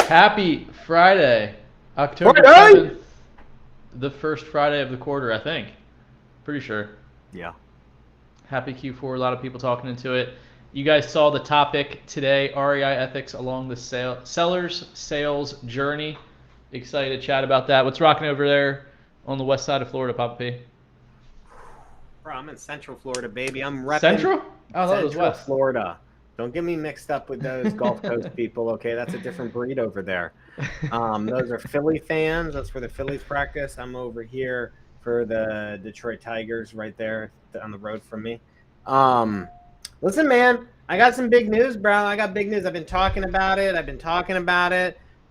Happy Friday, October Friday! 7th, the first Friday of the quarter, I think. Pretty sure. Yeah. Happy Q4, a lot of people talking into it. You guys saw the topic today, REI ethics along the seller's sales journey. Excited to chat about that. What's rocking over there on the west side of Florida, Papa P? Bro, I'm in Central Florida, baby. I'm repping Central? Oh, I thought it was Central west. Florida. Don't get me mixed up with those Gulf Coast people, okay? That's a different breed over there. Those are Philly fans. That's where the Phillies practice. I'm over here for the Detroit Tigers right there on the road from me. Listen, man, I got some big news, bro. I got big news. I've been talking about it.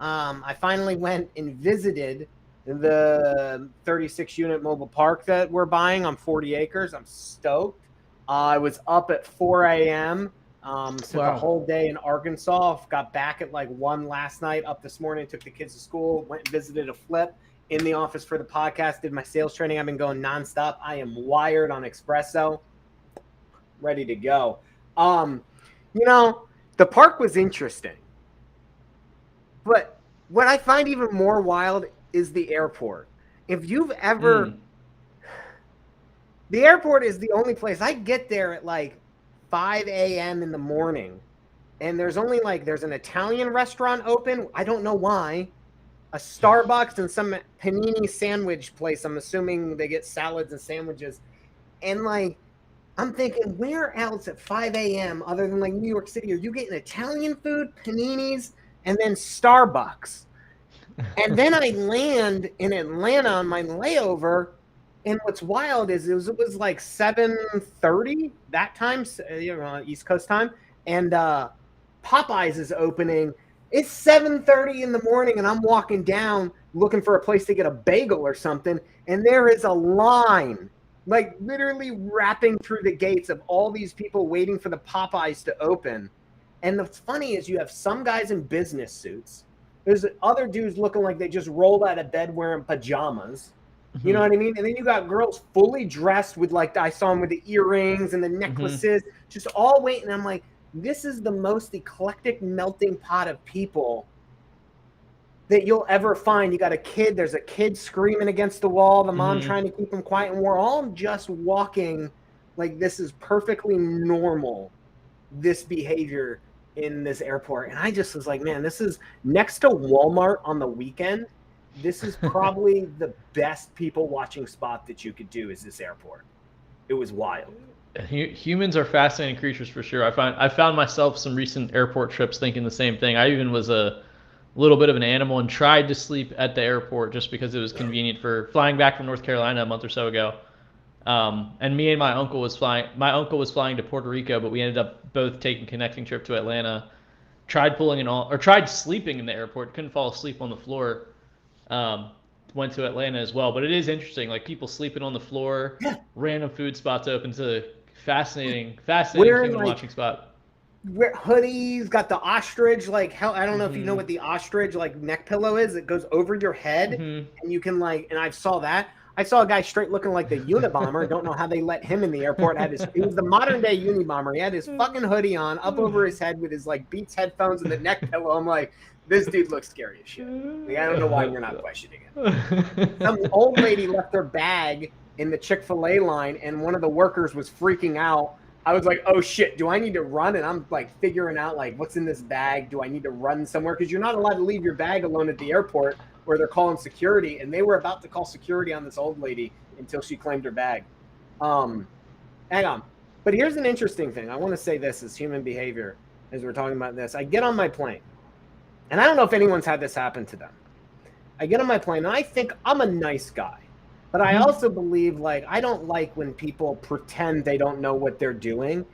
I finally went and visited the 36-unit mobile park that we're buying on 40 acres. I'm stoked. I was up at 4 a.m. Spent the whole day in Arkansas. Got back at like 1 last night, up this morning, took the kids to school, went and visited a flip in the office for the podcast, did my sales training. I've been going nonstop. I am wired on espresso, ready to go. The park was interesting. But what I find even more wild is the airport. If you've ever... The airport is the only place. I get there at like 5 a.m. in the morning, and there's an Italian restaurant open. I don't know why. A Starbucks and some panini sandwich place. I'm assuming they get salads and sandwiches. And like, I'm thinking, where else at 5 a.m. other than like New York City are you getting Italian food, paninis, and then Starbucks? And then I land in Atlanta on my layover. And what's wild is it was like 7:30 that time, East Coast time, and Popeyes is opening. It's 7:30 in the morning, and I'm walking down looking for a place to get a bagel or something, and there is a line, like literally wrapping through the gates of all these people waiting for the Popeyes to open. And what's funny is you have some guys in business suits. There's other dudes looking like they just rolled out of bed wearing pajamas. You know what I mean? And then you got girls fully dressed with, like, I saw them with the earrings and the necklaces, just all waiting. I'm like, this is the most eclectic melting pot of people that you'll ever find. You got a kid, there's a kid screaming against the wall, the mom trying to keep him quiet, and we're all just walking like this is perfectly normal, this behavior in this airport. And I just was like, man, this is next to Walmart on the weekend. This is probably the best people watching spot that you could do is this airport. It was wild. Humans are fascinating creatures for sure. I found myself some recent airport trips thinking the same thing. I even was a little bit of an animal and tried to sleep at the airport just because it was convenient for flying back from North Carolina a month or so ago. And me and my uncle was flying. My uncle was flying to Puerto Rico, but we ended up both taking a connecting trip to Atlanta. Tried sleeping in the airport. Couldn't fall asleep on the floor. Went to Atlanta as well, but it is interesting, like people sleeping on the floor, random food spots open. To fascinating human watching spot. Wear hoodies, got the ostrich, like hell. I don't know if you know what the ostrich like neck pillow is. It goes over your head, and you can like. And I saw that. I saw a guy straight looking like the Unabomber. Don't know how they let him in the airport. He was the modern day Unabomber. He had his fucking hoodie on up over his head with his like Beats headphones and the neck pillow. I'm like, this dude looks scary as shit. Like, I don't know why we're not questioning it. Some old lady left her bag in the Chick-fil-A line, and one of the workers was freaking out. I was like, oh shit, do I need to run? And I'm like figuring out like what's in this bag. Do I need to run somewhere? Because you're not allowed to leave your bag alone at the airport where they're calling security. And they were about to call security on this old lady until she claimed her bag. Hang on. But here's an interesting thing. I want to say this as human behavior as we're talking about this. I get on my plane. And I don't know if anyone's had this happen to them. I get on my plane, and I think I'm a nice guy. But I also believe, like, I don't like when people pretend they don't know what they're doing.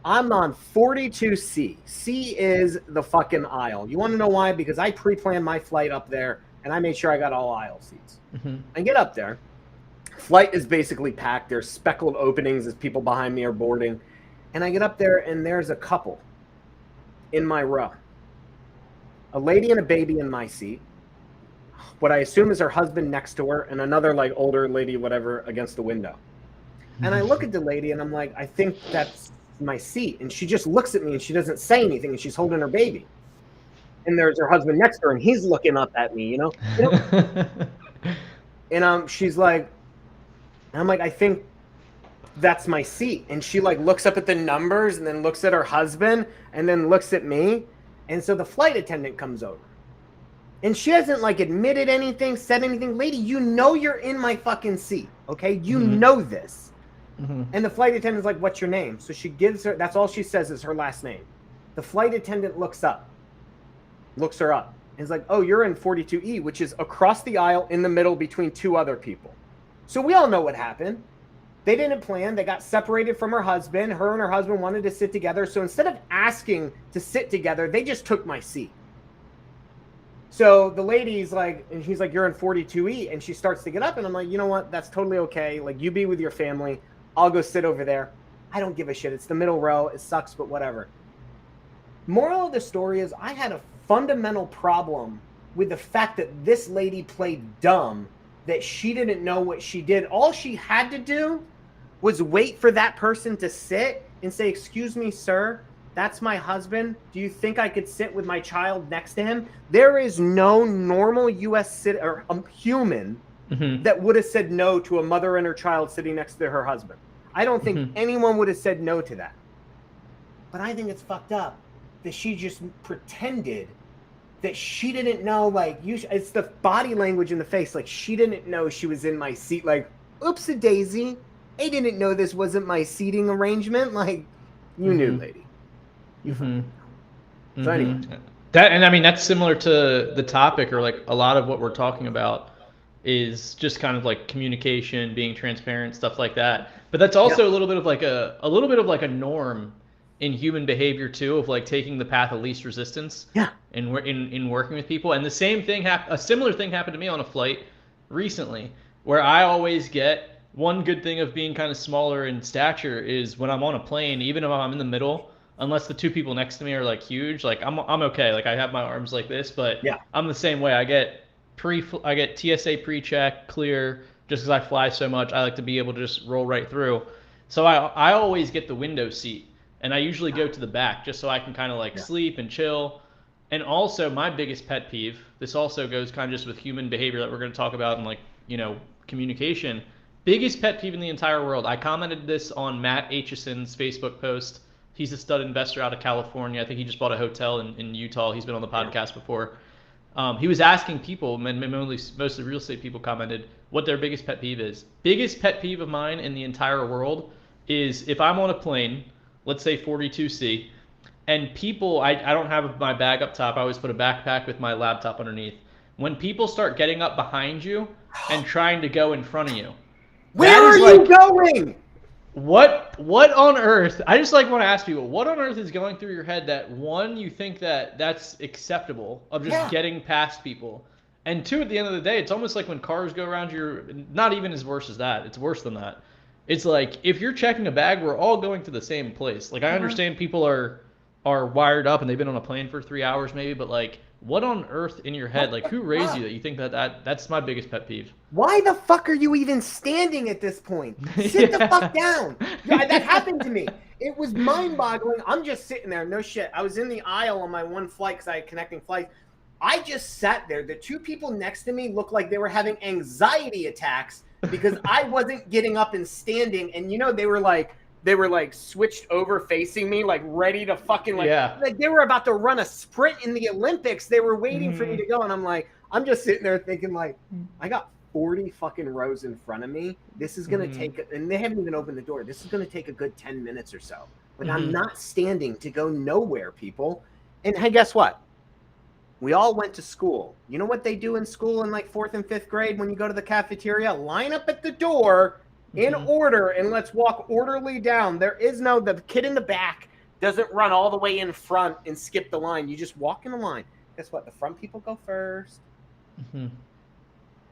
I'm on 42C. C is the fucking aisle. You want to know why? Because I pre-planned my flight up there, and I made sure I got all aisle seats. I get up there. Flight is basically packed. There's speckled openings as people behind me are boarding. And I get up there, and there's a couple in my row. A lady and a baby in my seat. What I assume is her husband next to her, and another like older lady, whatever, against the window. And I look at the lady and I'm like, I think that's my seat. And she just looks at me and she doesn't say anything, and she's holding her baby. and there's her husband next to her, and he's looking up at me, and she's like, and I'm like, I think that's my seat. And she like looks up at the numbers and then looks at her husband and then looks at me. And so the flight attendant comes over. And she hasn't like admitted anything, said anything. Lady, you know you're in my fucking seat, okay? You know this. And the flight attendant's like, what's your name? So she gives her, that's all she says is her last name. The flight attendant looks her up, and is like, oh, you're in 42E, which is across the aisle in the middle between two other people. So we all know what happened. They didn't plan. They got separated from her husband. Her and her husband wanted to sit together. So instead of asking to sit together, they just took my seat. So the lady's like, and he's like, you're in 42E. And she starts to get up. And I'm like, you know what? That's totally okay. Like, you be with your family. I'll go sit over there. I don't give a shit. It's the middle row. It sucks, but whatever. Moral of the story is I had a fundamental problem with the fact that this lady played dumb, that she didn't know what she did. All she had to do was wait for that person to sit and say, excuse me, sir, that's my husband. Do you think I could sit with my child next to him? There is no normal U.S. human that would have said no to a mother and her child sitting next to her husband. I don't think anyone would have said no to that. But I think it's fucked up that she just pretended that she didn't know, like, it's the body language in the face. Like, she didn't know she was in my seat. Like, oops-a-daisy. I didn't know this wasn't my seating arrangement. Like, you knew, lady. You So anyway. And I mean, that's similar to the topic, or like a lot of what we're talking about is just kind of like communication, being transparent, stuff like that. But that's also a little bit of like a norm in human behavior too, of like taking the path of least resistance. In working with people. And the same thing a similar thing happened to me on a flight recently, where I always get, one good thing of being kind of smaller in stature is when I'm on a plane, even if I'm in the middle, unless the two people next to me are like huge, like I'm okay. Like I have my arms like this, but I'm the same way. I get TSA pre-check, clear, just because I fly so much. I like to be able to just roll right through. So I always get the window seat, and I usually go to the back just so I can kind of like sleep and chill. And also my biggest pet peeve, this also goes kind of just with human behavior that we're going to talk about, and like, communication. Biggest pet peeve in the entire world. I commented this on Matt Aitchison's Facebook post. He's a stud investor out of California. I think he just bought a hotel in Utah. He's been on the podcast before. He was asking people, mostly real estate people commented, what their biggest pet peeve is. Biggest pet peeve of mine in the entire world is if I'm on a plane, let's say 42C, and people, I don't have my bag up top. I always put a backpack with my laptop underneath. When people start getting up behind you and trying to go in front of you. Where are you going? What on earth? I just want to ask people, what on earth is going through your head that, one, you think that that's acceptable of just getting past people, and two, at the end of the day, it's almost like when cars go around your, not even as worse as that, it's worse than that. It's like, if you're checking a bag, we're all going to the same place. Like, I understand people are wired up and they've been on a plane for 3 hours maybe, but like, what on earth in your head? Like, who raised you that you think that's my biggest pet peeve? Why the fuck are you even standing at this point? Sit the fuck down. Yeah, that happened to me. It was mind-boggling. I'm just sitting there. No shit. I was in the aisle on my one flight because I had connecting flights. I just sat there. The two people next to me looked like they were having anxiety attacks because I wasn't getting up and standing. And, they were like switched over facing me, like ready to fucking like they were about to run a sprint in the Olympics. They were waiting for me to go. And I'm just sitting there thinking, like, I got 40 fucking rows in front of me. This is going to take, and they haven't even opened the door. This is going to take a good 10 minutes or so. Like, I'm not standing to go nowhere, people. And hey, guess what? We all went to school. You know what they do in school in like 4th and 5th grade when you go to the cafeteria? Line up at the door in order, and let's walk orderly down. There is the kid in the back doesn't run all the way in front and skip the line. You just walk in the line. Guess what? The front people go first. And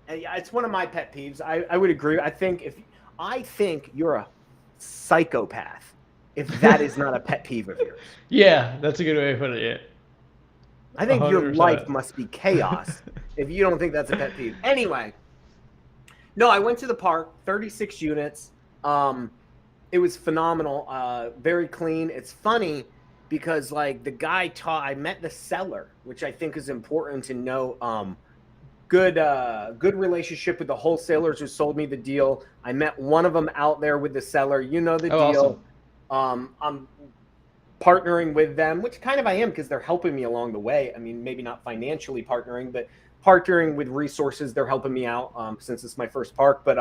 it's one of my pet peeves. I would agree. I think you're a psychopath if that is not a pet peeve of yours. Yeah, that's a good way to put it. Yeah. I think 100%. Your life must be chaos if you don't think that's a pet peeve. Anyway. No, I went to the park, 36 units. It was phenomenal, very clean. It's funny. because like the guy taught, I met the seller, which I think is important to know. Good relationship with the wholesalers who sold me the deal. I met one of them out there with the seller. You know the Oh, deal. awesome. I'm partnering with them, which kind of I am because they're helping me along the way. I mean, maybe not financially partnering, but partnering with resources. They're helping me out since it's my first park. But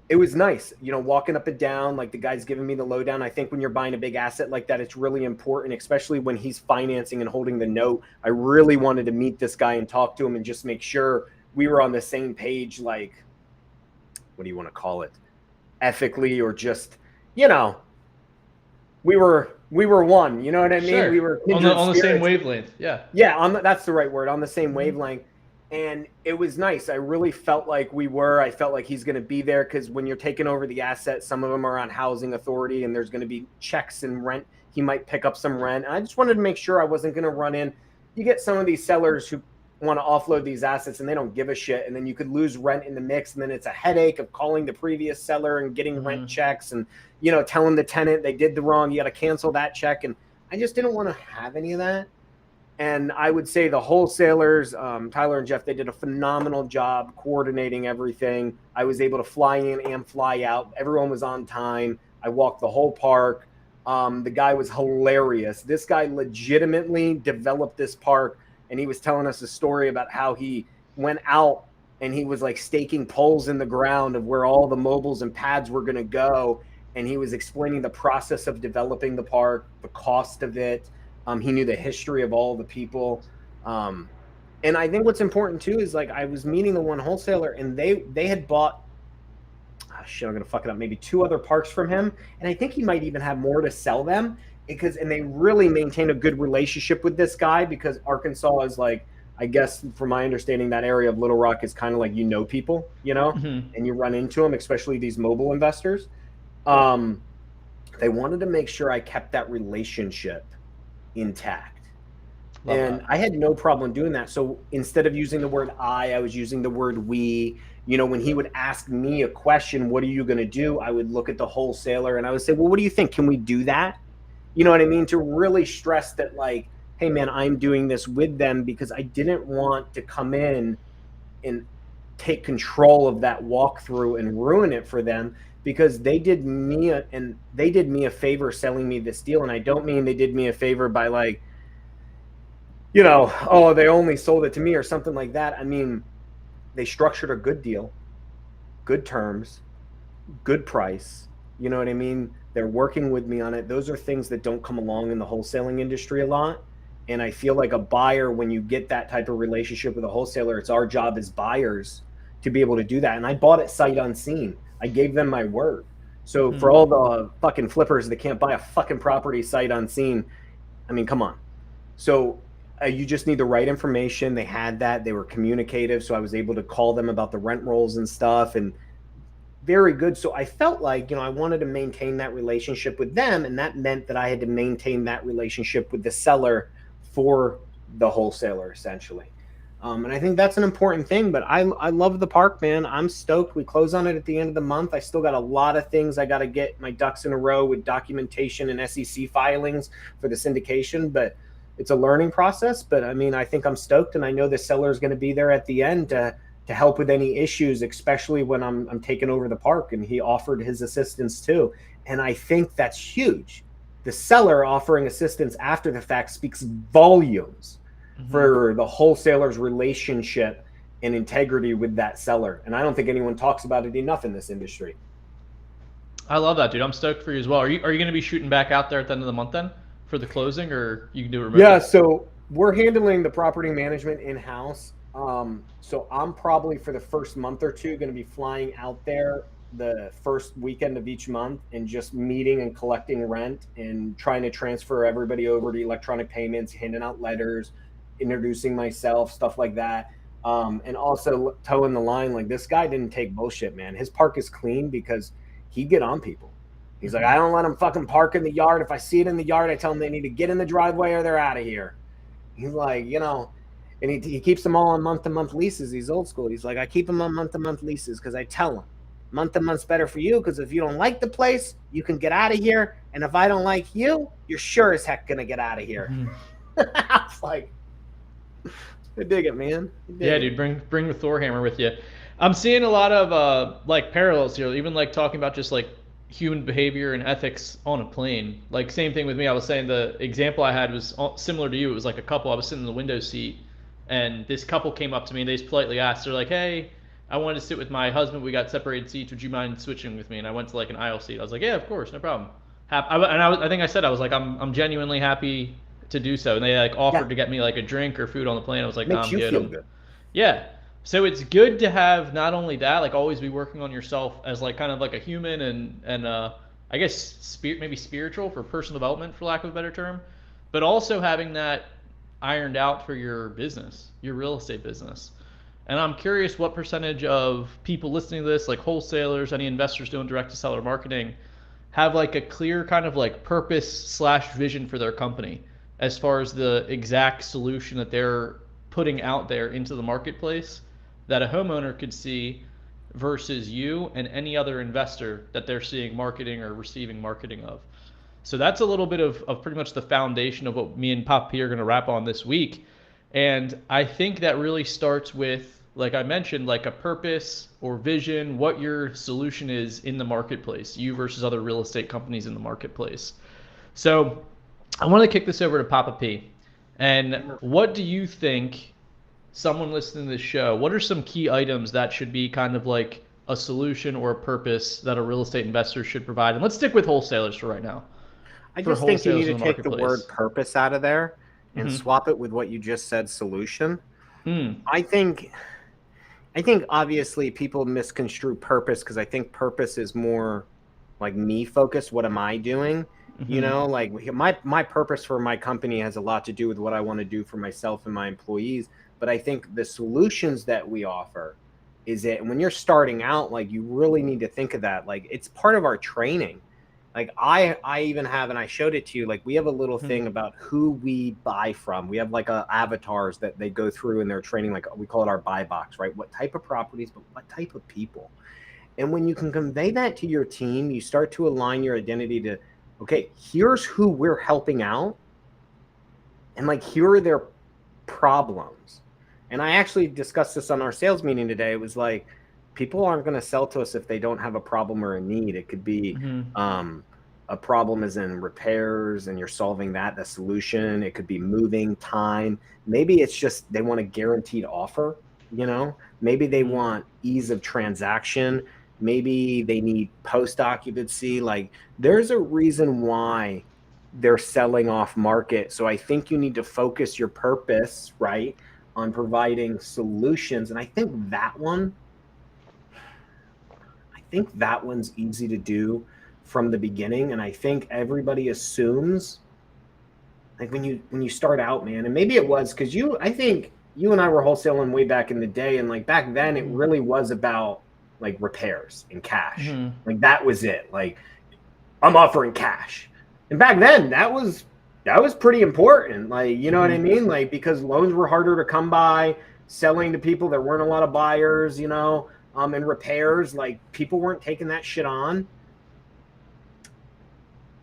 it was nice, you know, walking up and down, like the guy's giving me the lowdown. I think when you're buying a big asset like that, it's really important, especially when he's financing and holding the note. I really wanted to meet this guy and talk to him and just make sure we were on the same page, like, what do you want to call it? Ethically, or just, you know, we were one, you know what I mean? Sure. We were On the same wavelength. Yeah. Yeah, that's the right word, on the same wavelength. And it was nice. I really felt like I felt like he's going to be there, because when you're taking over the assets, some of them are on housing authority and there's going to be checks and rent. He might pick up some rent. And I just wanted to make sure I wasn't going to run in. You get some of these sellers who want to offload these assets and they don't give a shit. And then you could lose rent in the mix. And then it's a headache of calling the previous seller and getting rent checks and, you know, telling the tenant they did the wrong. You got to cancel that check. And I just didn't want to have any of that. And I would say the wholesalers, Tyler and Jeff, they did a phenomenal job coordinating everything. I was able to fly in and fly out. Everyone was on time. I walked the whole park. The guy was hilarious. This guy legitimately developed this park, and he was telling us a story about how he went out and he was like staking poles in the ground of where all the mobiles and pads were going to go. And he was explaining the process of developing the park, the cost of it. He knew the history of all the people. And I think what's important too is, like, I was meeting the one wholesaler and they had bought, I'm going to fuck it up, maybe 2 other parks from him. And I think he might even have more to sell them, and they really maintain a good relationship with this guy, because Arkansas is, like, I guess from my understanding, that area of Little Rock is kind of like, you know, people, you know, and you run into them, especially these mobile investors. They wanted to make sure I kept that relationship intact. Love and that. I had no problem doing that. So instead of using the word I was using the word we. You know, when he would ask me a question, what are you going to do? I would look at the wholesaler and I would say, well, what do you think? Can we do that? You know what I mean? To really stress that, like, hey man, I'm doing this with them, because I didn't want to come in and take control of that walkthrough and ruin it for them, because they did me a favor selling me this deal. And I don't mean they did me a favor by, like, you know, oh, they only sold it to me or something like that. I mean, they structured a good deal, good terms, good price. You know what I mean? They're working with me on it. Those are things that don't come along in the wholesaling industry a lot. And I feel like a buyer, when you get that type of relationship with a wholesaler, it's our job as buyers to be able to do that. And I bought it sight unseen. I gave them my word. So for all the fucking flippers that can't buy a fucking property sight unseen, I mean, come on. So you just need the right information. They had that. They were communicative. So I was able to call them about the rent rolls and stuff, and very good. So I felt like, you know, I wanted to maintain that relationship with them. And that meant that I had to maintain that relationship with the seller for the wholesaler, essentially. And I think that's an important thing. But I love the park, man. I'm stoked. We close on it at the end of the month. I still got a lot of things I got to get my ducks in a row with documentation and SEC filings for the syndication. But it's a learning process. But I mean, I think I'm stoked, and I know the seller is going to be there at the end to help with any issues, especially when I'm taking over the park. And he offered his assistance too. And I think that's huge. The seller offering assistance after the fact speaks volumes for the wholesaler's relationship and integrity with that seller. And I don't think anyone talks about it enough in this industry. I love that, dude. I'm stoked for you as well. Are you going to be shooting back out there at the end of the month then for the closing, or you can do it remotely? Yeah, so we're handling the property management in-house. So I'm probably, for the first month or two, going to be flying out there the first weekend of each month and just meeting and collecting rent and trying to transfer everybody over to electronic payments, handing out letters, introducing myself, stuff like that. And also toeing the line, like, this guy didn't take bullshit, man. His park is clean because he'd get on people. He's like, I don't let them fucking park in the yard. If I see it in the yard, I tell them they need to get in the driveway or they're out of here. He's like, you know, and he keeps them all on month-to-month leases. He's old school. He's like, I keep them on month-to-month leases because I tell them, month to month's better for you because if you don't like the place, you can get out of here. And if I don't like you, you're sure as heck gonna get out of here. Mhm. I was like, I dig it, man. Yeah, dude, bring the Thor hammer with you. I'm seeing a lot of like parallels here, even like talking about just like human behavior and ethics on a plane. Like same thing with me. I was saying the example I had was similar to you. It was like a couple. I was sitting in the window seat, and this couple came up to me and they just politely asked. They're like, "Hey, I wanted to sit with my husband. We got separated seats. Would you mind switching with me?" And I went to like an aisle seat. I was like, "Yeah, of course, no problem." I think I said I was like, I'm genuinely happy to do so. And they like Yeah, offered to get me like a drink or food on the plane. I was like, "Nah, makes I'm you good. feel good. Yeah. So it's good to have not only that, like always be working on yourself as like kind of like a human and I guess maybe spiritual for personal development for lack of a better term, but also having that ironed out for your business, your real estate business. And I'm curious what percentage of people listening to this, like wholesalers, any investors doing direct to seller marketing, have like a clear kind of like purpose slash vision for their company as far as the exact solution that they're putting out there into the marketplace that a homeowner could see versus you and any other investor that they're seeing marketing or receiving marketing of. So that's a little bit of pretty much the foundation of what me and Pop P are going to wrap on this week. And I think that really starts with, like I mentioned, like a purpose or vision, what your solution is in the marketplace, you versus other real estate companies in the marketplace. So I want to kick this over to Papa P. And what do you think someone listening to this show, what are some key items that should be kind of like a solution or a purpose that a real estate investor should provide? And let's stick with wholesalers for right now, I for just think you need wholesalers to in the take the word marketplace. purpose out of there and Mm-hmm. swap it with what you just said, solution. Mm. I think I think obviously people misconstrue purpose because I think purpose is more like me focused. What am I doing? You Mm-hmm. know, like my purpose for my company has a lot to do with what I want to do for myself and my employees. But I think the solutions that we offer is it when you're starting out, like you really need to think of that. Like it's part of our training. Like I even have, and I showed it to you, like we have a little Mm-hmm. thing about who we buy from. We have like avatars that they go through in their training, like we call it our buy box, right? What type of properties, but what type of people. And when you can convey that to your team, you start to align your identity to, okay, here's who we're helping out, and like here are their problems. And I actually discussed this on our sales meeting today. It was like people aren't going to sell to us if they don't have a problem or a need. It could be Mm-hmm. a problem is in repairs and you're solving that, the solution. It could be moving time. Maybe it's just they want a guaranteed offer, you know? Maybe they Mm-hmm. want ease of transaction. Maybe they need post occupancy. Like there's a reason why they're selling off market. So I think you need to focus your purpose, right, on providing solutions. And I think that one's easy to do from the beginning. And I think everybody assumes like when you start out, man, and maybe it was because I think you and I were wholesaling way back in the day. And like back then it really was about like repairs and cash. Mm-hmm. Like that was it. Like I'm offering cash. And back then that was pretty important. Like, you know what I Mm-hmm. mean? Like because loans were harder to come by, selling to people there weren't a lot of buyers, and repairs, like people weren't taking that shit on.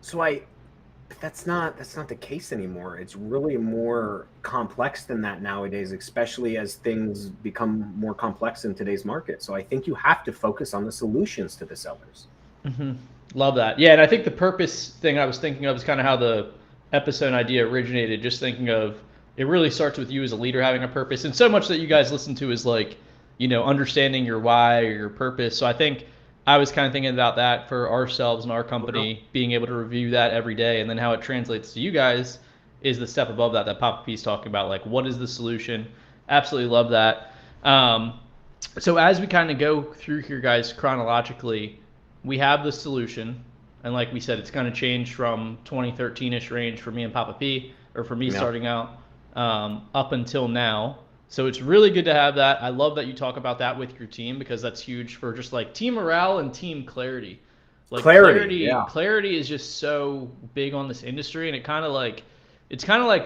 So but that's not the case anymore. It's really more complex than that nowadays, especially as things become more complex in today's market. So I think you have to focus on the solutions to the sellers. Mm-hmm. Love that. Yeah, and I think the purpose thing I was thinking of is kind of how the episode idea originated. Just thinking of it really starts with you as a leader having a purpose, and so much that you guys listen to is like, understanding your why or your purpose. So I think I was kind of thinking about that for ourselves and our Well, company, being able to review that every day, and then how it translates to you guys is the step above that Papa P's talking about. Like, what is the solution? Absolutely love that. Um, so as we kind of go through here, guys, chronologically, we have the solution, and like we said, it's kind of changed from 2013ish range for me and Papa P, or for me yeah. starting out up until now. So it's really good to have that. I love that you talk about that with your team because that's huge for just like team morale and team clarity. Like Clarity, yeah. clarity is just so big on this industry, and it's kind of like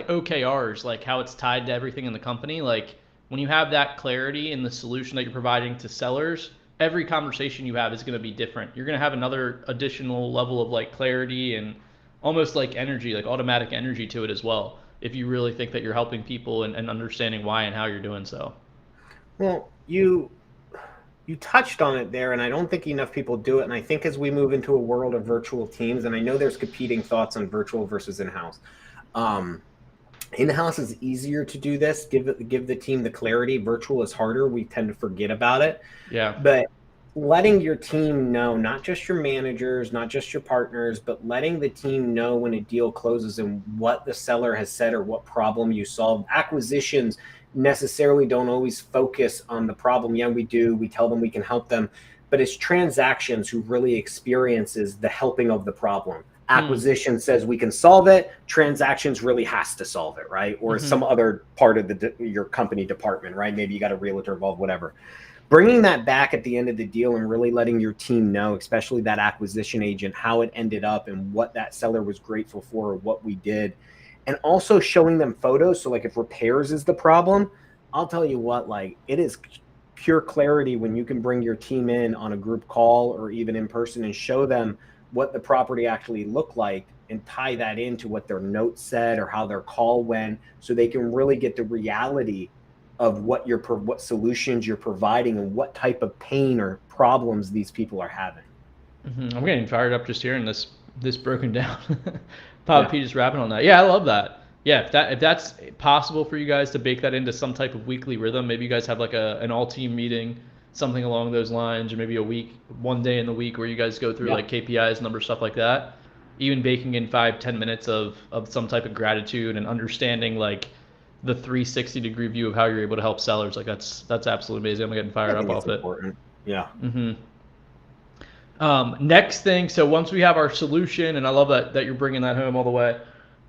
OKRs, like how it's tied to everything in the company. Like when you have that clarity in the solution that you're providing to sellers, every conversation you have is going to be different. You're going to have another additional level of like clarity and almost like energy, like automatic energy to it as well, if you really think that you're helping people and understanding why and how you're doing so. Well, you touched on it there, and I don't think enough people do it. And I think as we move into a world of virtual teams, and I know there's competing thoughts on virtual versus in-house. In-house is easier to do this, give the team the clarity. Virtual is harder. We tend to forget about it. Yeah. But letting your team know, not just your managers, not just your partners, but letting the team know when a deal closes and what the seller has said or what problem you solved. Acquisitions necessarily don't always focus on the problem. Yeah, we do. We tell them we can help them, but it's transactions who really experiences the helping of the problem. Acquisition says we can solve it. Transactions really has to solve it, right? Or some other part of your company department, right? Maybe you got a realtor involved, whatever. Bringing that back at the end of the deal and really letting your team know, especially that acquisition agent, how it ended up and what that seller was grateful for or what we did. And also showing them photos. So like if repairs is the problem, I'll tell you what, like it is pure clarity when you can bring your team in on a group call or even in person and show them what the property actually looked like and tie that into what their notes said or how their call went, so they can really get the reality of what solutions you're providing and what type of pain or problems these people are having. I'm getting fired up just hearing this broken down. Papa P just rapping on that. Yeah, I love that. Yeah, if that's possible for you guys to bake that into some type of weekly rhythm, maybe you guys have like an all team meeting, something along those lines, or maybe one day in the week where you guys go through like KPIs, numbers, stuff like that. Even baking in 5-10 minutes of some type of gratitude and understanding like the 360-degree view of how you're able to help sellers. Like that's absolutely amazing. I'm getting fired up off important. Yeah. Next thing, so once we have our solution, and I love that you're bringing that home all the way,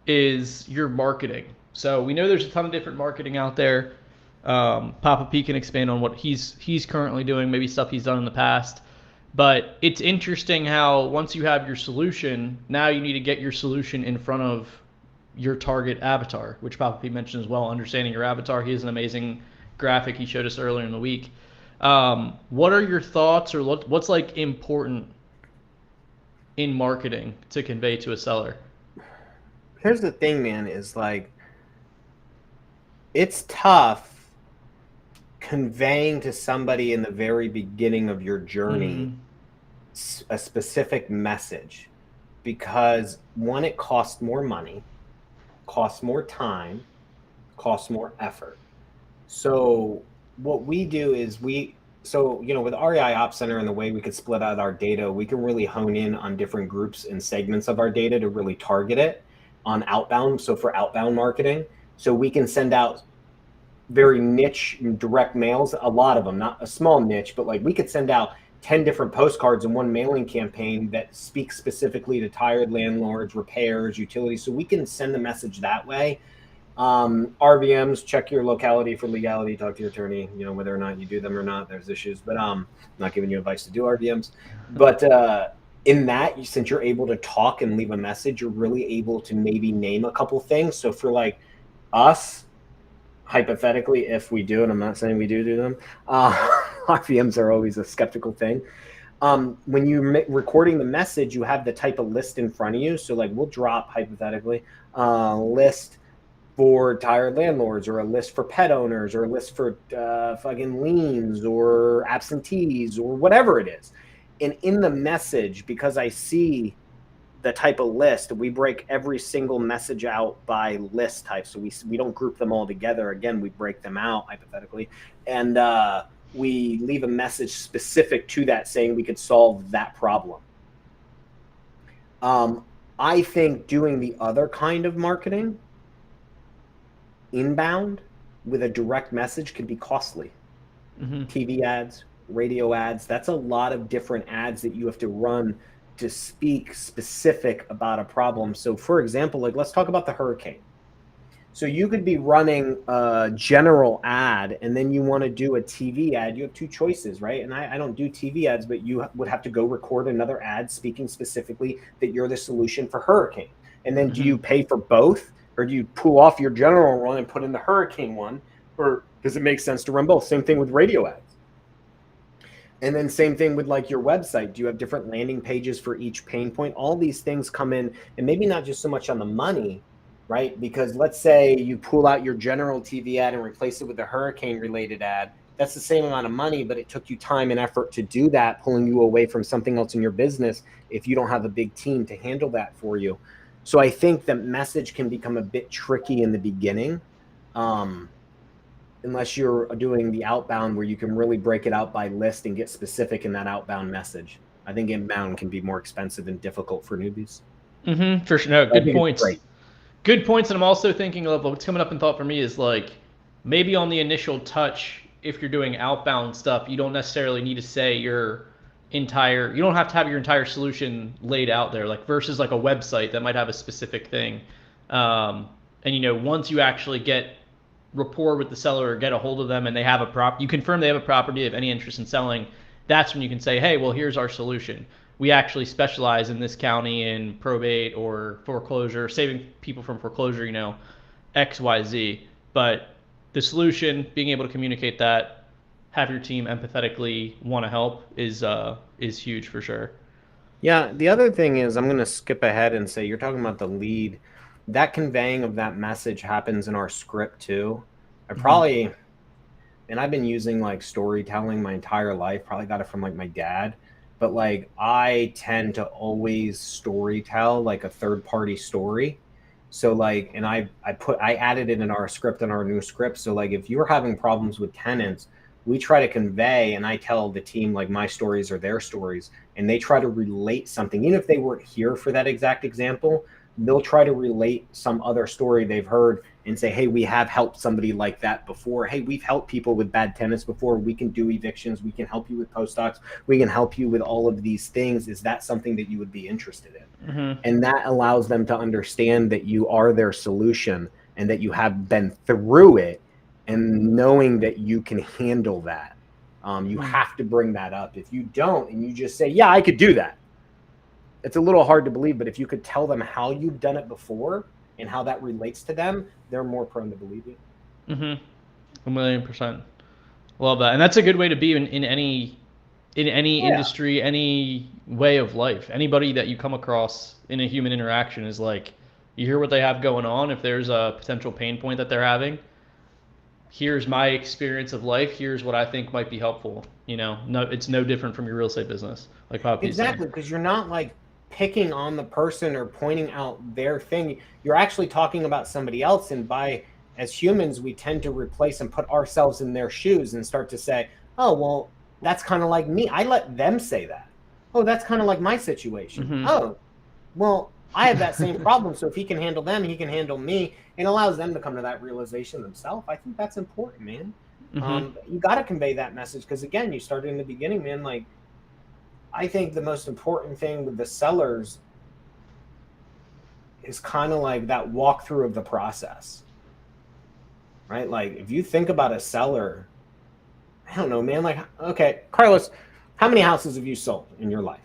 is your marketing. So we know there's a ton of different marketing out there. Papa P can expand on what he's currently doing, maybe stuff he's done in the past. But it's interesting how once you have your solution, now you need to get your solution in front of your target avatar, which Papa P mentioned as well, understanding your avatar. He has an amazing graphic he showed us earlier in the week. What are your thoughts, or what's like important in marketing to convey to a seller? Here's the thing, man, is like it's tough conveying to somebody in the very beginning of your journey a specific message, because one, it costs more money, costs more time, costs more effort. So what we do is with REI Ops Center and the way we could split out our data, we can really hone in on different groups and segments of our data to really target it on outbound. So for outbound marketing, so we can send out very niche direct mails, a lot of them, not a small niche, but like we could send out 10 different postcards in one mailing campaign that speaks specifically to tired landlords, repairs, utilities. So we can send the message that way. RVMs, check your locality for legality, talk to your attorney, whether or not you do them or not, there's issues, but I'm not giving you advice to do RVMs. But in that, since you're able to talk and leave a message, you're really able to maybe name a couple things. So for like us, hypothetically, if we do, and I'm not saying we do them, RVMs are always a skeptical thing. When you're recording the message, you have the type of list in front of you. So like we'll drop, hypothetically, list for tired landlords, or a list for pet owners, or a list for fucking liens or absentees or whatever it is. And in the message, because I see the type of list, we break every single message out by list type. So we don't group them all together. Again, we break them out hypothetically, and we leave a message specific to that saying we could solve that problem. I think doing the other kind of marketing, inbound with a direct message, could be costly. TV ads, radio ads, that's a lot of different ads that you have to run to speak specific about a problem. So for example, like let's talk about the hurricane. So you could be running a general ad and then you want to do a TV ad. You have two choices, right? And I don't do TV ads, but you would have to go record another ad speaking specifically that you're the solution for hurricane. And then do you pay for both, or do you pull off your general one and put in the hurricane one? Or does it make sense to run both? Same thing with radio ads. And then same thing with like your website. Do you have different landing pages for each pain point? All these things come in, and maybe not just so much on the money, right? Because let's say you pull out your general TV ad and replace it with a hurricane related ad. That's the same amount of money, but it took you time and effort to do that, pulling you away from something else in your business if you don't have a big team to handle that for you. So I think the message can become a bit tricky in the beginning. Unless you're doing the outbound where you can really break it out by list and get specific in that outbound message. I think inbound can be more expensive and difficult for newbies. For sure. No, good points. Great. Good points. And I'm also thinking of what's coming up in thought for me is like maybe on the initial touch, if you're doing outbound stuff, you don't necessarily need to say you don't have to have your entire solution laid out there, like versus like a website that might have a specific thing. And once you actually get rapport with the seller or get a hold of them and they have you confirm they have a property of any interest in selling, that's when you can say, hey, well, here's our solution. We actually specialize in this county in probate or foreclosure, saving people from foreclosure, XYZ. But the solution, being able to communicate that, have your team empathetically want to help is huge for sure. Yeah, the other thing is I'm going to skip ahead and say you're talking about the lead. That conveying of that message happens in our script too. And I've been using like storytelling my entire life, probably got it from like my dad, but like I tend to always storytell like a third party story. So like, and I added it in our script, in our new script. So like if you're having problems with tenants, we try to convey, and I tell the team like my stories are their stories, and they try to relate something. Even if they weren't here for that exact example, they'll try to relate some other story they've heard and say, hey, we have helped somebody like that before. Hey, we've helped people with bad tenants before. We can do evictions. We can help you with post-docs. We can help you with all of these things. Is that something that you would be interested in? Mm-hmm. And that allows them to understand that you are their solution and that you have been through it, and knowing that you can handle that. You have to bring that up. If you don't, and you just say, yeah, I could do that, it's a little hard to believe, but if you could tell them how you've done it before and how that relates to them, they're more prone to believe you. 1,000,000%. Love that. And that's a good way to be in any industry, any way of life. Anybody that you come across in a human interaction is like, you hear what they have going on. If there's a potential pain point that they're having, here's my experience of life. Here's what I think might be helpful. No, it's no different from your real estate business. Like Poppy. Exactly, because you're not like picking on the person or pointing out their thing. You're actually talking about somebody else, and as humans, we tend to replace and put ourselves in their shoes and start to say, oh, well, that's kind of like me. I let them say that. Oh, that's kind of like my situation. Mm-hmm. Oh, well, I have that same problem. So if he can handle them, he can handle me, and allows them to come to that realization themselves. I think that's important, man. Mm-hmm. You got to convey that message, because again, you started in the beginning, man. Like, I think the most important thing with the sellers is kind of like that walkthrough of the process, right? Like if you think about a seller, I don't know, man, like, okay, Carlos, how many houses have you sold in your life?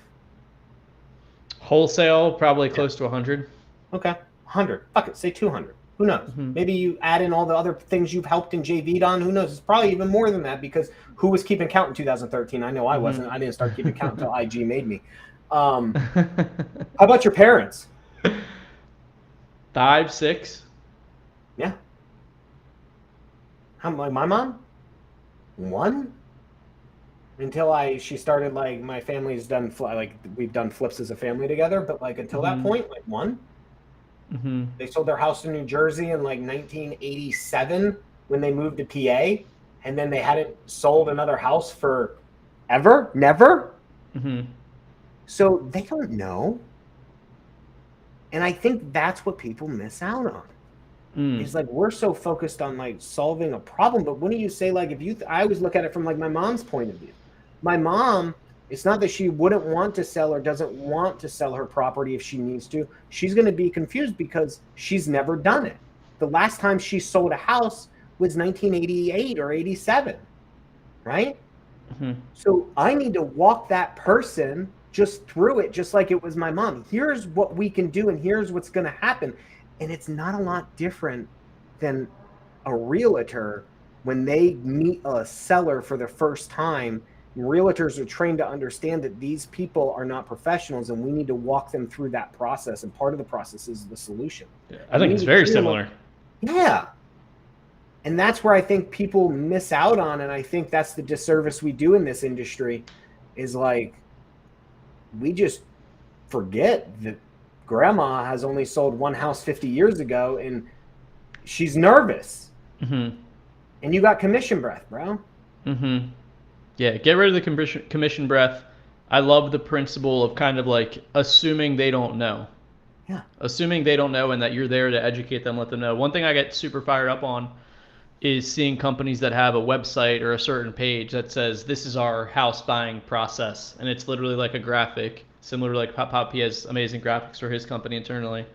Wholesale, probably close to 100. Okay, 100. Fuck it, say 200. Who knows? Mm-hmm. Maybe you add in all the other things you've helped and JV'd on. Who knows? It's probably even more than that, because who was keeping count in 2013? I know I wasn't. I didn't start keeping count until IG made me. How about your parents? 5, 6. Yeah. Like my mom? 1? Until she started, like, my family's done, like, we've done flips as a family together, but like until that point, like 1. Mm-hmm. They sold their house in New Jersey in like 1987 when they moved to PA, and then they hadn't sold another house for never. Mm-hmm. So they don't know, and I think that's what people miss out on. It's like we're so focused on like solving a problem, but wouldn't you say, like, if I always look at it from like my mom's point of view. My mom, it's not that she wouldn't want to sell or doesn't want to sell her property if she needs to. She's going to be confused because she's never done it. The last time she sold a house was 1988 or 87, right? Mm-hmm. So I need to walk that person just through it, just like it was my mom. Here's what we can do, and here's what's going to happen. And it's not a lot different than a realtor when they meet a seller for the first time Realtors are trained to understand that these people are not professionals, and we need to walk them through that process. And part of the process is the solution. I think it's very similar. Yeah. And that's where I think people miss out on, and I think that's the disservice we do in this industry, is like, we just forget that grandma has only sold one house 50 years ago, and she's nervous. Mm-hmm. And you got commission breath, bro. Mm-hmm. Yeah, get rid of the commission breath. I love the principle of kind of like assuming they don't know. Yeah. Assuming they don't know, and that you're there to educate them, let them know. One thing I get super fired up on is seeing companies that have a website or a certain page that says, this is our house buying process. And it's literally like a graphic, similar to like Poppy has amazing graphics for his company internally.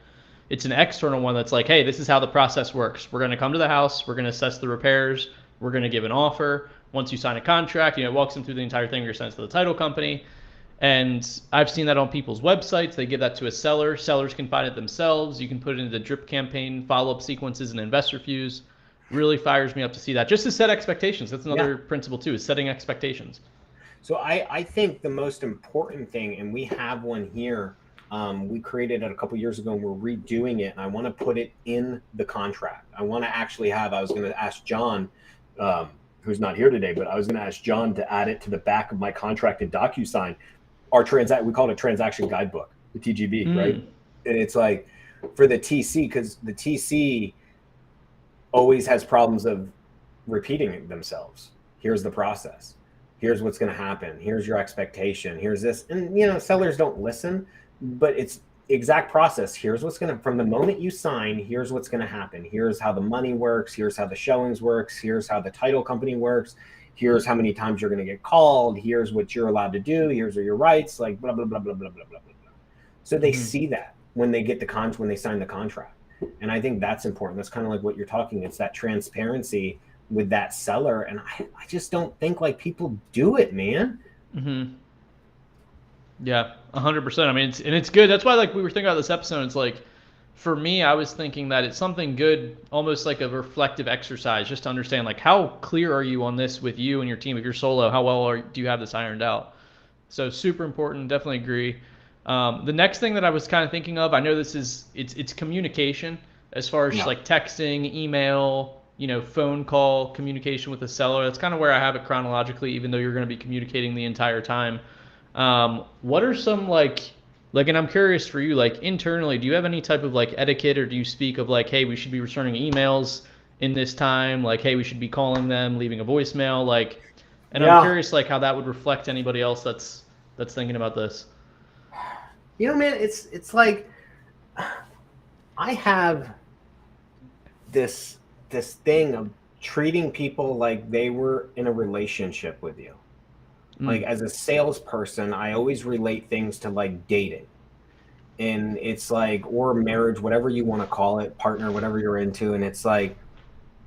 It's an external one that's like, hey, this is how the process works. We're going to come to the house. We're going to assess the repairs. We're going to give an offer. Once you sign a contract, it walks them through the entire thing. You're sent to the title company. And I've seen that on people's websites. They give that to a seller. Sellers can find it themselves. You can put it into the drip campaign, follow-up sequences, and investor views. Really fires me up to see that. Just to set expectations. That's another principle too, is setting expectations. So I think the most important thing, and we have one here, we created it a couple years ago and we're redoing it, and I want to put it in the contract. I want to actually have, I was going to ask John, who's not here today, but I was going to ask John to add it to the back of my contract in DocuSign. We call it a transaction guidebook, the TGB, right? And it's like for the TC, because the TC always has problems of repeating themselves. Here's the process. Here's what's going to happen. Here's your expectation. Here's this. And, sellers don't listen, but it's exact process. Here's what's going to, from the moment you sign, here's what's going to happen. Here's how the money works. Here's how the showings works. Here's how the title company works. Here's how many times you're going to get called. Here's what you're allowed to do. Here's are your rights, like blah, blah, blah, blah, blah, blah, blah, blah. So they see that when they get when they sign the contract. And I think that's important. That's kind of like what you're talking. It's that transparency with that seller. And I just don't think like people do it, man. Mm-hmm. Yeah, 100%. I mean, it's good. That's why like we were thinking about this episode. It's like, for me, I was thinking that it's something good, almost like a reflective exercise, just to understand like how clear are you on this with you and your team. If you're solo, how well do you have this ironed out? So super important. Definitely agree. The next thing that I was kind of thinking of, I know it's communication as far as like texting, email, phone call, communication with the seller. That's kind of where I have it chronologically, even though you're going to be communicating the entire time. What are some and I'm curious for you, like internally, do you have any type of like etiquette, or do you speak of like, hey, we should be returning emails in this time? Like, hey, we should be calling them, leaving a voicemail, I'm curious like how that would reflect anybody else that's thinking about this. Man, it's like I have this thing of treating people like they were in a relationship with you. Like as a salesperson, I always relate things to like dating, and it's like, or marriage, whatever you want to call it, partner, whatever you're into. And it's like,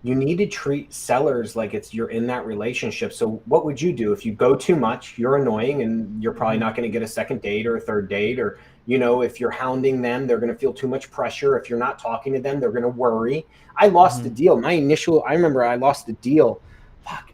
you need to treat sellers like you're in that relationship. So what would you do if you go too much? You're annoying, and you're probably not going to get a second date or a third date, or, if you're hounding them, they're going to feel too much pressure. If you're not talking to them, they're going to worry. I lost the deal. I remember I lost the deal.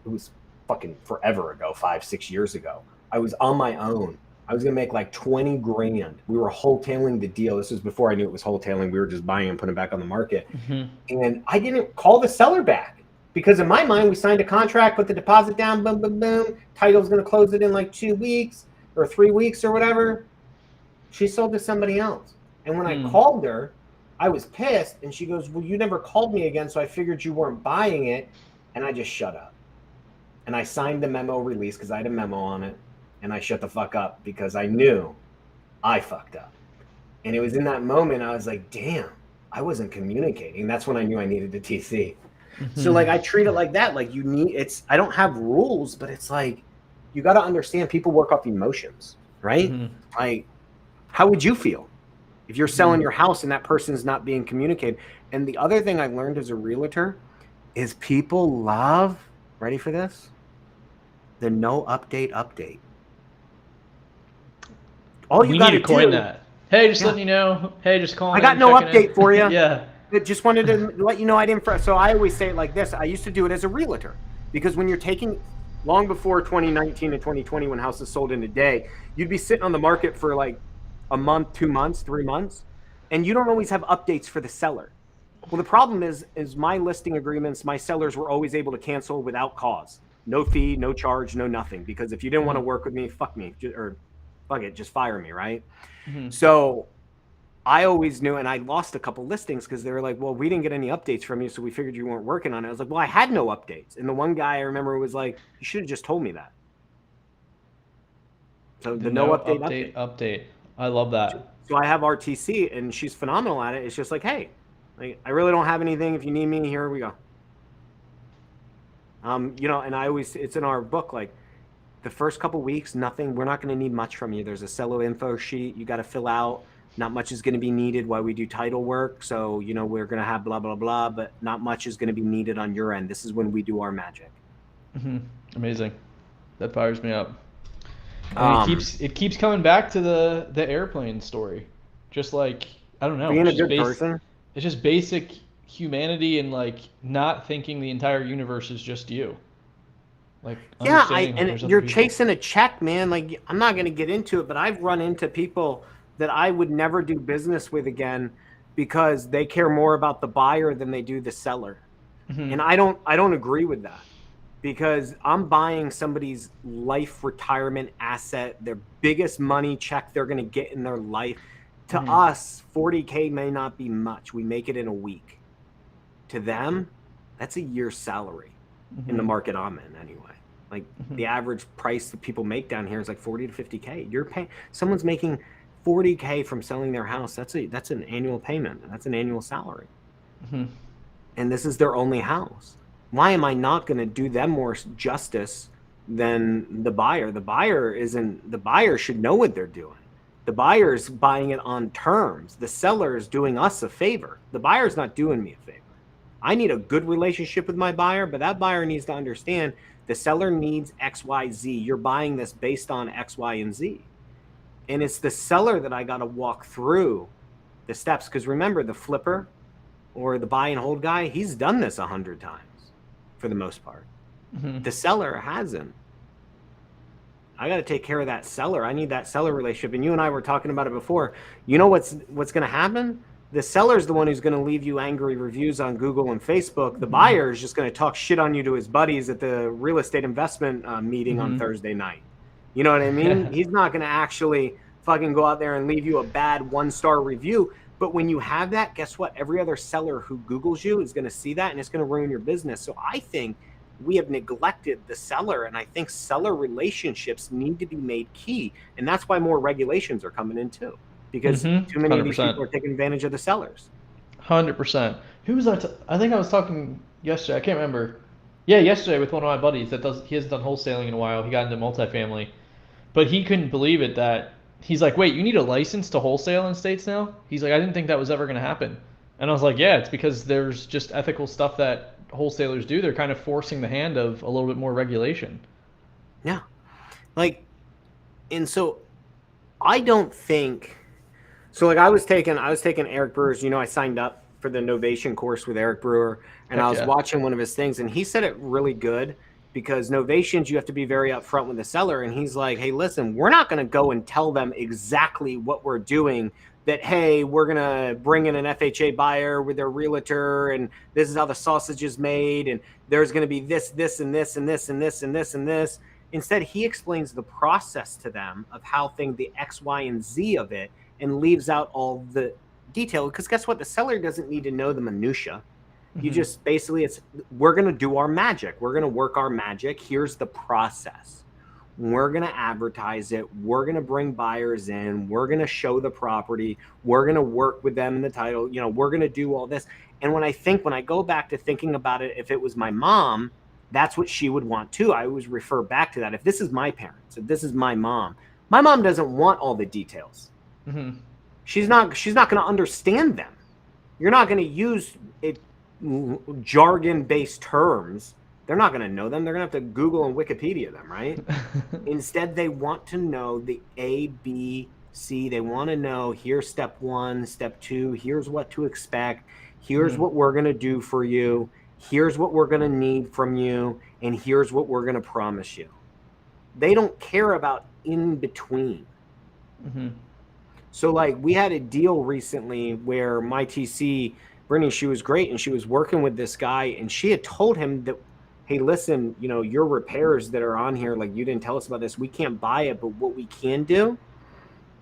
It was fucking forever ago, 5-6 years ago. I was on my own. I was gonna make like 20 grand. We were wholetailing the deal. This was before I knew it was wholetailing. We were just buying and putting it back on the market. And I didn't call the seller back because in my mind, we signed a contract, put the deposit down, boom, boom, boom. Title's gonna close it in like 2 weeks or 3 weeks or whatever. She sold to somebody else. And when I called her, I was pissed. And she goes, well, you never called me again, so I figured you weren't buying it. And I just shut up. And I signed the memo release because I had a memo on it. And I shut the fuck up because I knew I fucked up. And it was in that moment I was like, damn, I wasn't communicating. That's when I knew I needed the TC. So like I treat it like that. Like I don't have rules, but it's like, you got to understand people work off emotions, right? Like, how would you feel if you're selling your house and that person's not being communicated? And the other thing I learned as a realtor is people love, ready for this? The no update. All you got to coin that. Hey, just letting you know. Hey, just calling. I got no update for you. Yeah. Just wanted to let you know I didn't. So I always say it like this. I used to do it as a realtor because when you're taking long before 2019 and 2020, when houses sold in a day, you'd be sitting on the market for like a month, 2 months, 3 months, and you don't always have updates for the seller. Well, the problem is my listing agreements, my sellers were always able to cancel without cause. No fee, no charge, no nothing. Because if you didn't want to work with me, fuck me, or fuck it, just fire me, right? Mm-hmm. So I always knew, and I lost a couple listings because they were like, well, we didn't get any updates from you, so we figured you weren't working on it. I was like, well, I had no updates. And the one guy I remember was like, you should have just told me that. So the no Update. I love that. So I have RTC, and she's phenomenal at it. It's just like, hey, like, I really don't have anything. If you need me, here we go. And it's in our book, like, the first couple weeks, nothing. We're not going to need much from you. There's a seller info sheet you got to fill out. Not much is going to be needed while we do title work. So, we're going to have blah, blah, blah, but not much is going to be needed on your end. This is when we do our magic. Mm-hmm. Amazing. That fires me up. And it keeps coming back to the airplane story. Just like, I don't know. Being a good person. It's just basic humanity and like not thinking the entire universe is just you. Like, and you're chasing a check, man. Like, I'm not going to get into it, but I've run into people that I would never do business with again because they care more about the buyer than they do the seller. Mm-hmm. And I don't agree with that, because I'm buying somebody's life retirement asset, their biggest money check they're going to get in their life. To us, $40K may not be much. We make it in a week. To them, that's a year's salary in the market I'm in anyway. Like, the average price that people make down here is like 40 to 50K. You're paying, someone's making 40K from selling their house. That's an annual payment. That's an annual salary. And this is their only house. Why am I not going to do them more justice than the buyer? The buyer should know what they're doing. The buyer's buying it on terms. The seller is doing us a favor. The buyer's not doing me a favor. I need a good relationship with my buyer, but that buyer needs to understand the seller needs X, Y, Z. You're buying this based on X, Y, and Z. And it's the seller that I got to walk through the steps. Because remember, the flipper or the buy and hold guy, he's done this 100 times for the most part. The seller hasn't. I got to take care of that seller. I need that seller relationship. And you and I were talking about it before. You know what's going to happen? The seller's the one who's going to leave you angry reviews on Google and Facebook. The buyer is just going to talk shit on you to his buddies at the real estate investment meeting on Thursday night. You know what I mean? He's not going to actually fucking go out there and leave you a bad 1-star review. But when you have that, guess what? Every other seller who Googles you is going to see that, and it's going to ruin your business. So I think we have neglected the seller, and I think seller relationships need to be made key. And that's why more regulations are coming in too, because too many 100%. Of these people are taking advantage of the sellers. 100%. Who was that? I think I was talking yesterday. I can't remember. Yeah, yesterday with one of my buddies he hasn't done wholesaling in a while. He got into multifamily, but he couldn't believe it that he's like, wait, you need a license to wholesale in states now? He's like, I didn't think that was ever going to happen. And I was like, yeah, it's because there's just ethical stuff that wholesalers do. They're kind of forcing the hand of a little bit more regulation. Yeah. Like, and so I don't think, so like I was taking Eric Brewer's, I signed up for the Novation course with Eric Brewer, and I was watching one of his things, and he said it really good, because novations, you have to be very upfront with the seller. And he's like, hey, listen, we're not going to go and tell them exactly what we're doing, that, hey, we're going to bring in an FHA buyer with their realtor, and this is how the sausage is made, and there's going to be this, and this, and this, and this, and this, and this. Instead, he explains the process to them of how the X, Y, and Z of it, and leaves out all the detail. Because guess what? The seller doesn't need to know the minutia. You just basically, we're going to do our magic. We're going to work our magic. Here's the process. We're going to advertise it. We're going to bring buyers in. We're going to show the property. We're going to work with them in the title. We're going to do all this. And when I go back to thinking about it, if it was my mom, that's what she would want too. I always refer back to that. If this is my parents, if this is my mom doesn't want all the details. She's not going to understand them. You're not going to use it. Jargon-based terms, they're not going to know them. They're going to have to Google and Wikipedia them, right? Instead, they want to know the A, B, C. They want to know, here's step 1, step 2, here's what to expect, here's what we're going to do for you. Here's what we're going to need from you, and here's what we're going to promise you. They don't care about in between. Mm-hmm. So like we had a deal recently where my TC, Brittany, she was great, and she was working with this guy, and she had told him that, hey, listen, you know, your repairs that are on here, like you didn't tell us about this, we can't buy it, but what we can do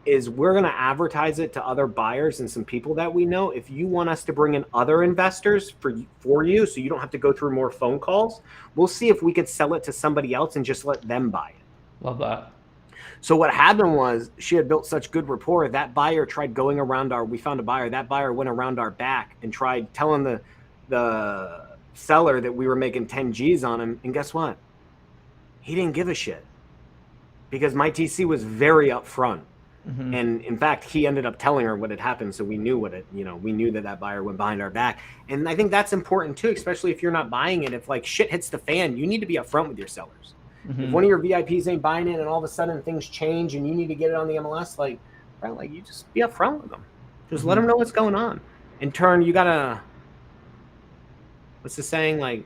is we're going to advertise it to other buyers and some people that we know. If you want us to bring in other investors for you, so you don't have to go through more phone calls, we'll see if we could sell it to somebody else and just let them buy it. Love that. So what happened was she had built such good rapport. That buyer tried going around we found a buyer. That buyer went around our back and tried telling the seller that we were making 10 G's on him. And guess what? He didn't give a shit because my TC was very upfront. Mm-hmm. And in fact, he ended up telling her what had happened. So we knew we knew that buyer went behind our back. And I think that's important too, especially if you're not buying it. If like shit hits the fan, you need to be upfront with your sellers. Mm-hmm. If one of your VIPs ain't buying it and all of a sudden things change and you need to get it on the MLS, like you just be upfront with them. Just let them know what's going on. In turn, you gotta, what's the saying? Like,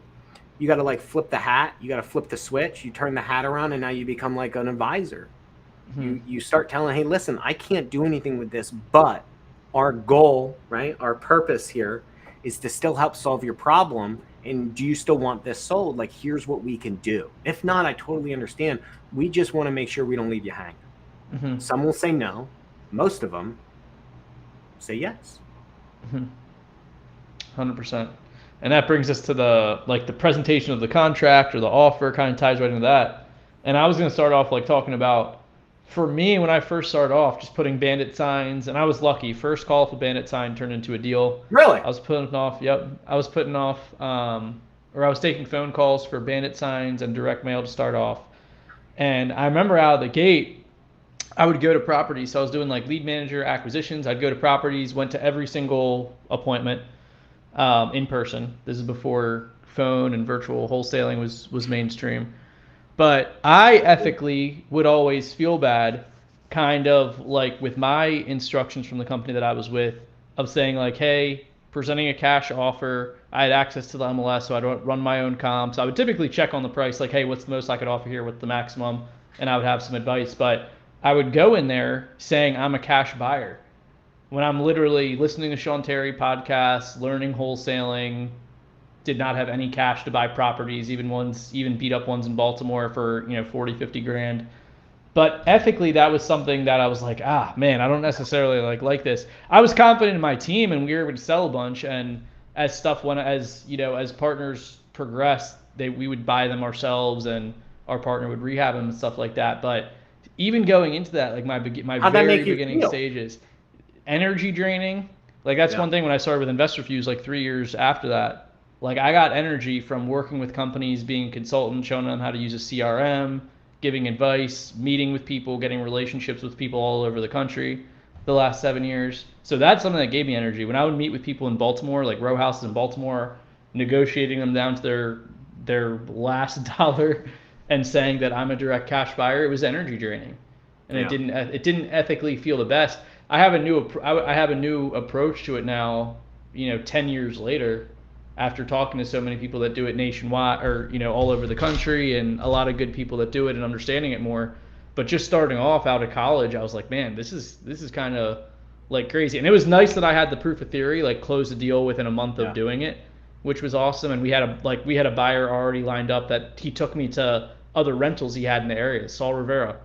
you gotta like flip the hat. You gotta flip the switch. You turn the hat around and now you become like an advisor. Mm-hmm. You start telling, hey, listen, I can't do anything with this, but our goal, right? Our purpose here is to still help solve your problem. And do you still want this sold? Like, here's what we can do. If not, I totally understand. We just want to make sure we don't leave you hanging. Mm-hmm. Some will say no. Most of them say yes. 100%. And that brings us to the presentation of the contract or the offer, kind of ties right into that. And I was going to start off like talking about, for me, when I first started off, just putting bandit signs, and I was lucky. First call for bandit sign turned into a deal. Really? I was putting off, I was taking phone calls for bandit signs and direct mail to start off. And I remember out of the gate, I would go to properties. So I was doing like lead manager acquisitions. I'd go to properties, went to every single appointment in person. This is before phone and virtual wholesaling was mainstream. But I ethically would always feel bad, kind of like with my instructions from the company that I was with, of saying like, hey, presenting a cash offer. I had access to the MLS, so I don't run my own comps. I would typically check on the price, like, hey, what's the most I could offer here? What's the maximum? And I would have some advice. But I would go in there saying I'm a cash buyer when I'm literally listening to Sean Terry podcasts, learning wholesaling, did not have any cash to buy properties, even beat up ones in Baltimore for 40, 50 grand. But ethically, that was something that I was like, man, I don't necessarily like this. I was confident in my team, and we were able to sell a bunch. And as stuff went, as partners progressed, we would buy them ourselves, and our partner would rehab them and stuff like that. But even going into that, like my very beginning stages, energy draining. Like that's one thing when I started with Investor Fuse, like 3 years after that. Like I got energy from working with companies, being a consultant, showing them how to use a CRM, giving advice, meeting with people, getting relationships with people all over the country the last 7 years. So that's something that gave me energy. When I would meet with people in Baltimore, like row houses in Baltimore, negotiating them down to their last dollar and saying that I'm a direct cash buyer, it was energy draining. And it didn't ethically feel the best. I have a new approach to it now, 10 years later, after talking to so many people that do it nationwide or, all over the country, and a lot of good people that do it and understanding it more. But just starting off out of college, I was like, man, this is kind of like crazy. And it was nice that I had the proof of theory, like close the deal within a month of doing it, which was awesome. And we had a buyer already lined up that he took me to other rentals he had in the area, Saul Rivera.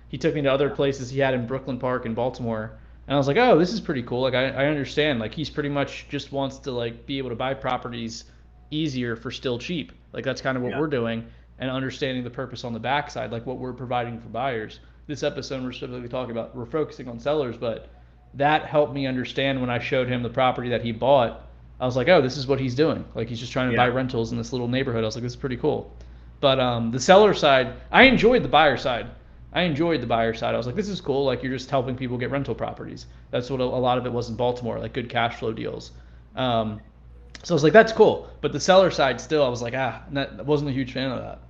He took me to other places he had in Brooklyn Park in Baltimore. And I was like, oh, this is pretty cool. Like, I understand. Like, he's pretty much just wants to, like, be able to buy properties easier for still cheap. Like, that's kind of what we're doing, and understanding the purpose on the backside, like what we're providing for buyers. This episode, we're specifically talking about, we're focusing on sellers, but that helped me understand when I showed him the property that he bought. I was like, oh, this is what he's doing. Like, he's just trying to buy rentals in this little neighborhood. I was like, this is pretty cool. But the seller side, I enjoyed the buyer side. I was like, this is cool. Like, you're just helping people get rental properties. That's what a lot of it was in Baltimore, like good cash flow deals. So I was like, that's cool. But the seller side still, I was like, I wasn't a huge fan of that.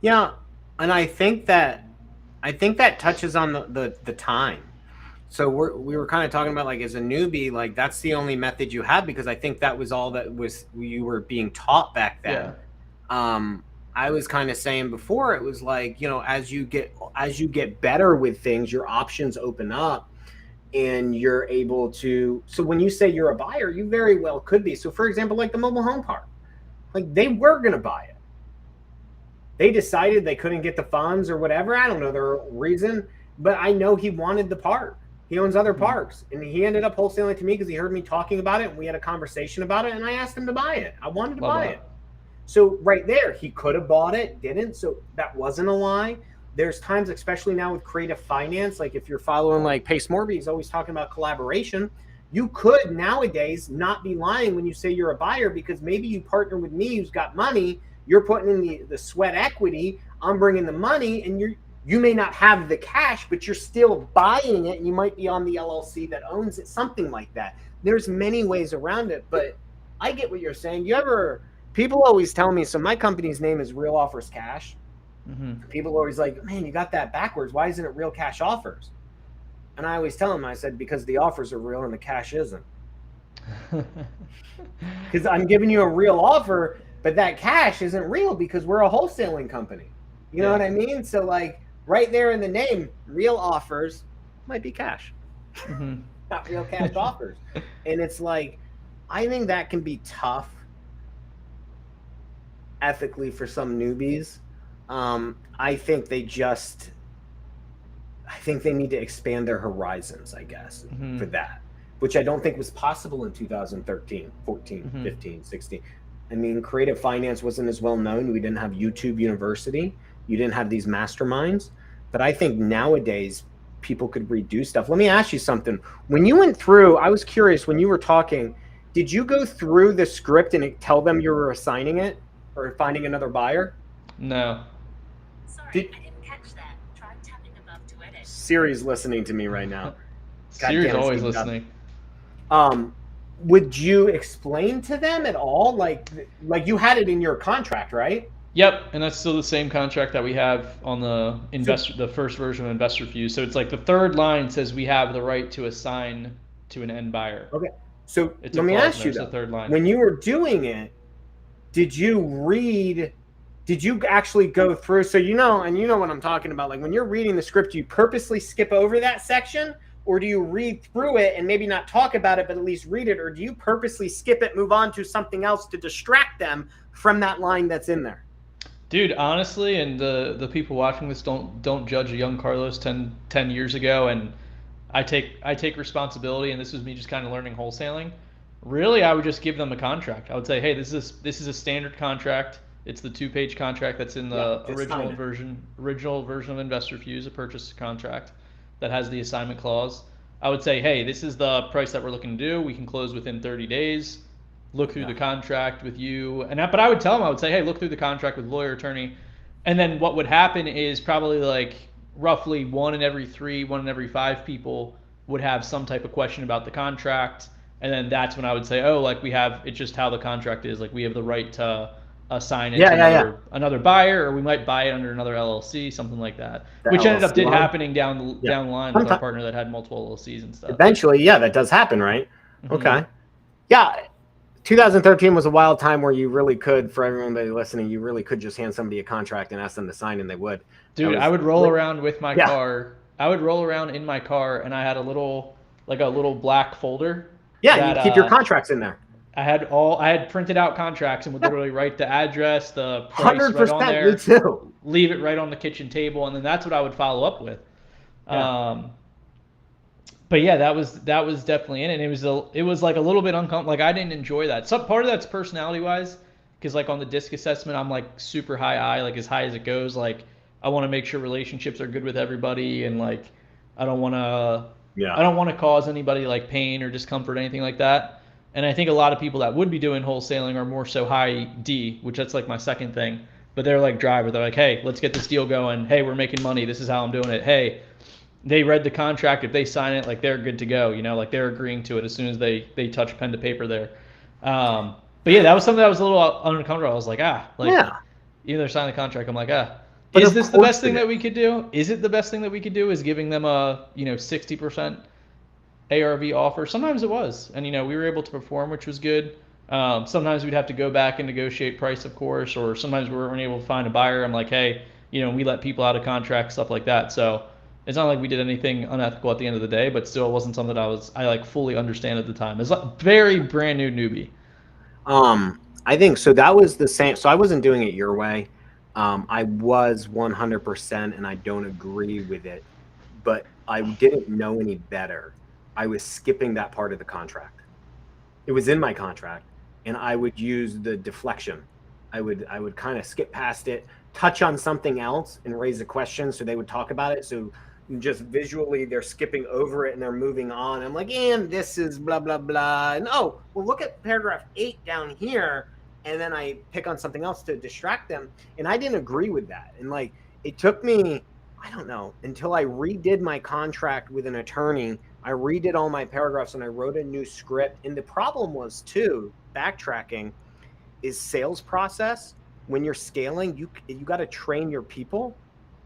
Yeah. And I think that touches on the time. So we were kind of talking about like as a newbie, like that's the only method you have because I think that was all that was you were being taught back then. Um, I was kind of saying before it was like, you know, as you get better with things, your options open up and you're able to. So when you say you're a buyer, you very well could be. So for example, like the mobile home park, like they were going to buy it. They decided they couldn't get the funds or whatever. I don't know their reason, but I know he wanted the park. He owns other parks, and he ended up wholesaling to me because he heard me talking about it, and we had a conversation about it, and I asked him to buy it. I wanted to buy it. So right there, he could have bought it, didn't. So that wasn't a lie. There's times, especially now with creative finance, like if you're following like Pace Morby, he's always talking about collaboration. You could nowadays not be lying when you say you're a buyer because maybe you partner with me who's got money. You're putting in the sweat equity. I'm bringing the money, and you may not have the cash, but you're still buying it, and you might be on the LLC that owns it, something like that. There's many ways around it, but I get what you're saying. People always tell me, so my company's name is Real Offers Cash. People are always like, man, you got that backwards. Why isn't it Real Cash Offers? And I always tell them, I said, because the offers are real and the cash isn't. Because I'm giving you a real offer, but that cash isn't real because we're a wholesaling company. You know what I mean? So like right there in the name, Real Offers might be cash. Not Real Cash Offers. And it's like, I think that can be tough ethically for some newbies. I think they need to expand their horizons, I guess, for that, which I don't think was possible in 2013, 14, 15, 16. I mean, creative finance wasn't as well known. We didn't have YouTube University. You didn't have these masterminds. But I think nowadays people could redo stuff. Let me ask you something. When you went through, I was curious, when you were talking, did you go through the script and tell them you were assigning it or finding another buyer? No. Sorry, I didn't catch that. Try tapping above to edit. Siri's listening to me right now. Siri's always listening. Would you explain to them at all? Like you had it in your contract, right? Yep, and that's still the same contract that we have on the the first version of Investor Fuse. So it's like the third line says we have the right to assign to an end buyer. Okay. So let me ask you though, when you were doing it, did you actually go through? So you know what I'm talking about. Like when you're reading the script, do you purposely skip over that section? Or do you read through it and maybe not talk about it, but at least read it? Or do you purposely skip it, move on to something else to distract them from that line that's in there? Dude, honestly, and the people watching this don't judge a young Carlos 10 years ago, and I take responsibility, and this was me just kind of learning wholesaling. Really, I would just give them a contract. I would say, hey, this is a standard contract. It's the 2-page contract that's in the original version of Investor Fuse, a purchase contract that has the assignment clause. I would say, hey, this is the price that we're looking to do. We can close within 30 days. Look through the contract with you. But I would tell them, I would say, hey, look through the contract with lawyer, attorney. And then what would happen is probably like roughly 1 in every 3, 1 in every 5 people would have some type of question about the contract. And then that's when I would say, oh, like it's just how the contract is. Like we have the right to assign it to another buyer, or we might buy it under another LLC, something like that. Which ended up happening down the line with our partner that had multiple LLCs and stuff. Eventually, that does happen, right? Okay. Yeah. 2013 was a wild time where you really could, for everybody listening, you really could just hand somebody a contract and ask them to sign, and they would. Dude, I would roll around with my car. I would roll around in my car, and I had a little black folder. Yeah, you keep your contracts in there. I had printed out contracts and would literally write the address, the price 100%, right on there. Me too. Leave it right on the kitchen table, and then that's what I would follow up with. But yeah, that was definitely in it. And it was like a little bit uncomfortable. Like I didn't enjoy that. Some part of that's personality wise, because like on the DISC assessment, I'm like super high I, like as high as it goes. Like I want to make sure relationships are good with everybody, and like I don't want to cause anybody like pain or discomfort or anything like that. And I think a lot of people that would be doing wholesaling are more so high D, which that's like my second thing. But they're like driver. They're like, hey, let's get this deal going. Hey, we're making money. This is how I'm doing it. Hey, they read the contract. If they sign it, like they're good to go. Like they're agreeing to it as soon as they touch pen to paper there. But yeah, that was something that was a little uncomfortable. I was like, even they're signing the contract. I'm like, Is this the best thing that we could do? Is it the best thing that we could do? Is giving them a 60% ARV offer. Sometimes it was, and we were able to perform, which was good. Sometimes we'd have to go back and negotiate price, of course, or sometimes we weren't able to find a buyer. I'm like, hey, we let people out of contract, stuff like that. So it's not like we did anything unethical at the end of the day, but still, it wasn't something that I like fully understand at the time. It's like very brand new newbie. I think so. That was the same. So I wasn't doing it your way. I was 100%, and I don't agree with it, but I didn't know any better. I was skipping that part of the contract. It was in my contract, and I would use the deflection. I would kind of skip past it, touch on something else, and raise a question so they would talk about it. So just visually they're skipping over it and they're moving on. I'm like, and this is blah blah blah, and oh well, look at paragraph 8 down here, and then I pick on something else to distract them. And I didn't agree with that, and like it took me, I don't know, until I redid my contract with an attorney. I redid all my paragraphs and I wrote a new script. And the problem was too, backtracking, is sales process. When you're scaling, you got to train your people,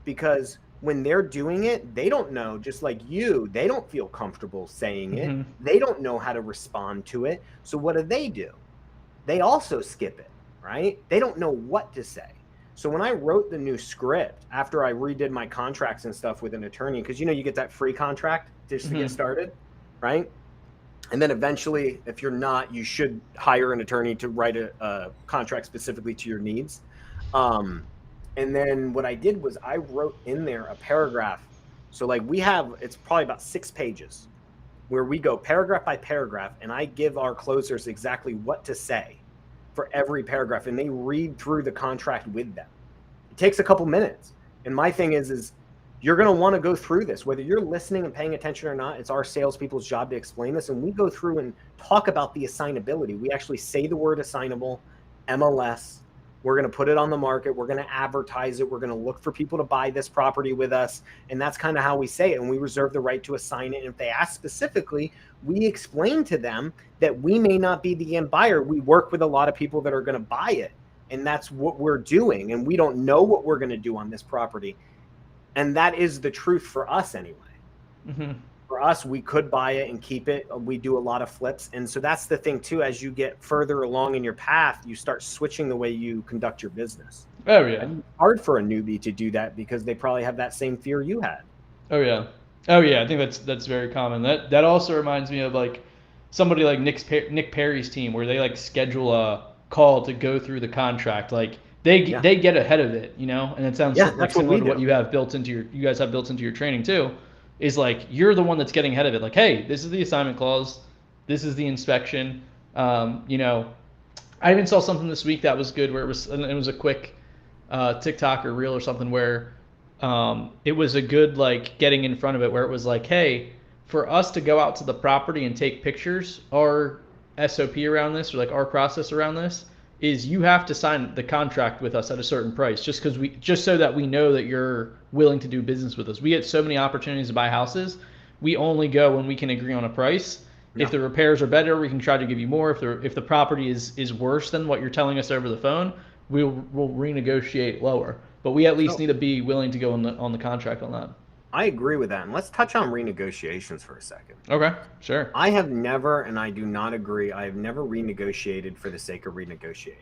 because when they're doing it, they don't know, just like you, they don't feel comfortable saying it. Mm-hmm. They don't know how to respond to it. So what do? They also skip it, right? They don't know what to say. So when I wrote the new script, after I redid my contracts and stuff with an attorney, because you get that free contract just to get started, right? And then eventually, if you're not, you should hire an attorney to write a contract specifically to your needs. And then what I did was I wrote in there a paragraph. So like it's probably about 6 pages where we go paragraph by paragraph, and I give our closers exactly what to say for every paragraph, and they read through the contract with them. It takes a couple minutes. And my thing is you're going to want to go through this, whether you're listening and paying attention or not. It's our salespeople's job to explain this. And we go through and talk about the assignability. We actually say the word assignable, MLS. We're going to put it on the market. We're going to advertise it. We're going to look for people to buy this property with us. And that's kind of how we say it. And we reserve the right to assign it. And if they ask specifically, we explain to them that we may not be the end buyer. We work with a lot of people that are going to buy it. And that's what we're doing. And we don't know what we're going to do on this property. And that is the truth for us anyway. Mm-hmm. For us, we could buy it and keep it. We do a lot of flips. And so that's the thing too, as you get further along in your path, you start switching the way you conduct your business. Oh yeah. And it's hard for a newbie to do that because they probably have that same fear you had. Oh yeah. I think that's very common. That also reminds me of like somebody like Nick Perry's team, where they like schedule a call to go through the contract. Like they get ahead of it, and it sounds like similar to what you have built into you guys have built into your training too. Is like you're the one that's getting ahead of it. Like, hey, this is the assignment clause, this is the inspection. I even saw something this week that was good, where it was a quick TikTok or reel or something, where it was a good like getting in front of it, where it was like, hey, for us to go out to the property and take pictures, our SOP around this, or like our process around this, is you have to sign the contract with us at a certain price, just so that we know that you're willing to do business with us. We get so many opportunities to buy houses. We only go when we can agree on a price. Yeah. If the repairs are better, we can try to give you more. If the property is worse than what you're telling us over the phone, we'll renegotiate lower. But we at least need to be willing to go on the contract on that. I agree with that. And let's touch on renegotiations for a second. Okay, sure. I have never, and I do not agree, I have never renegotiated for the sake of renegotiating.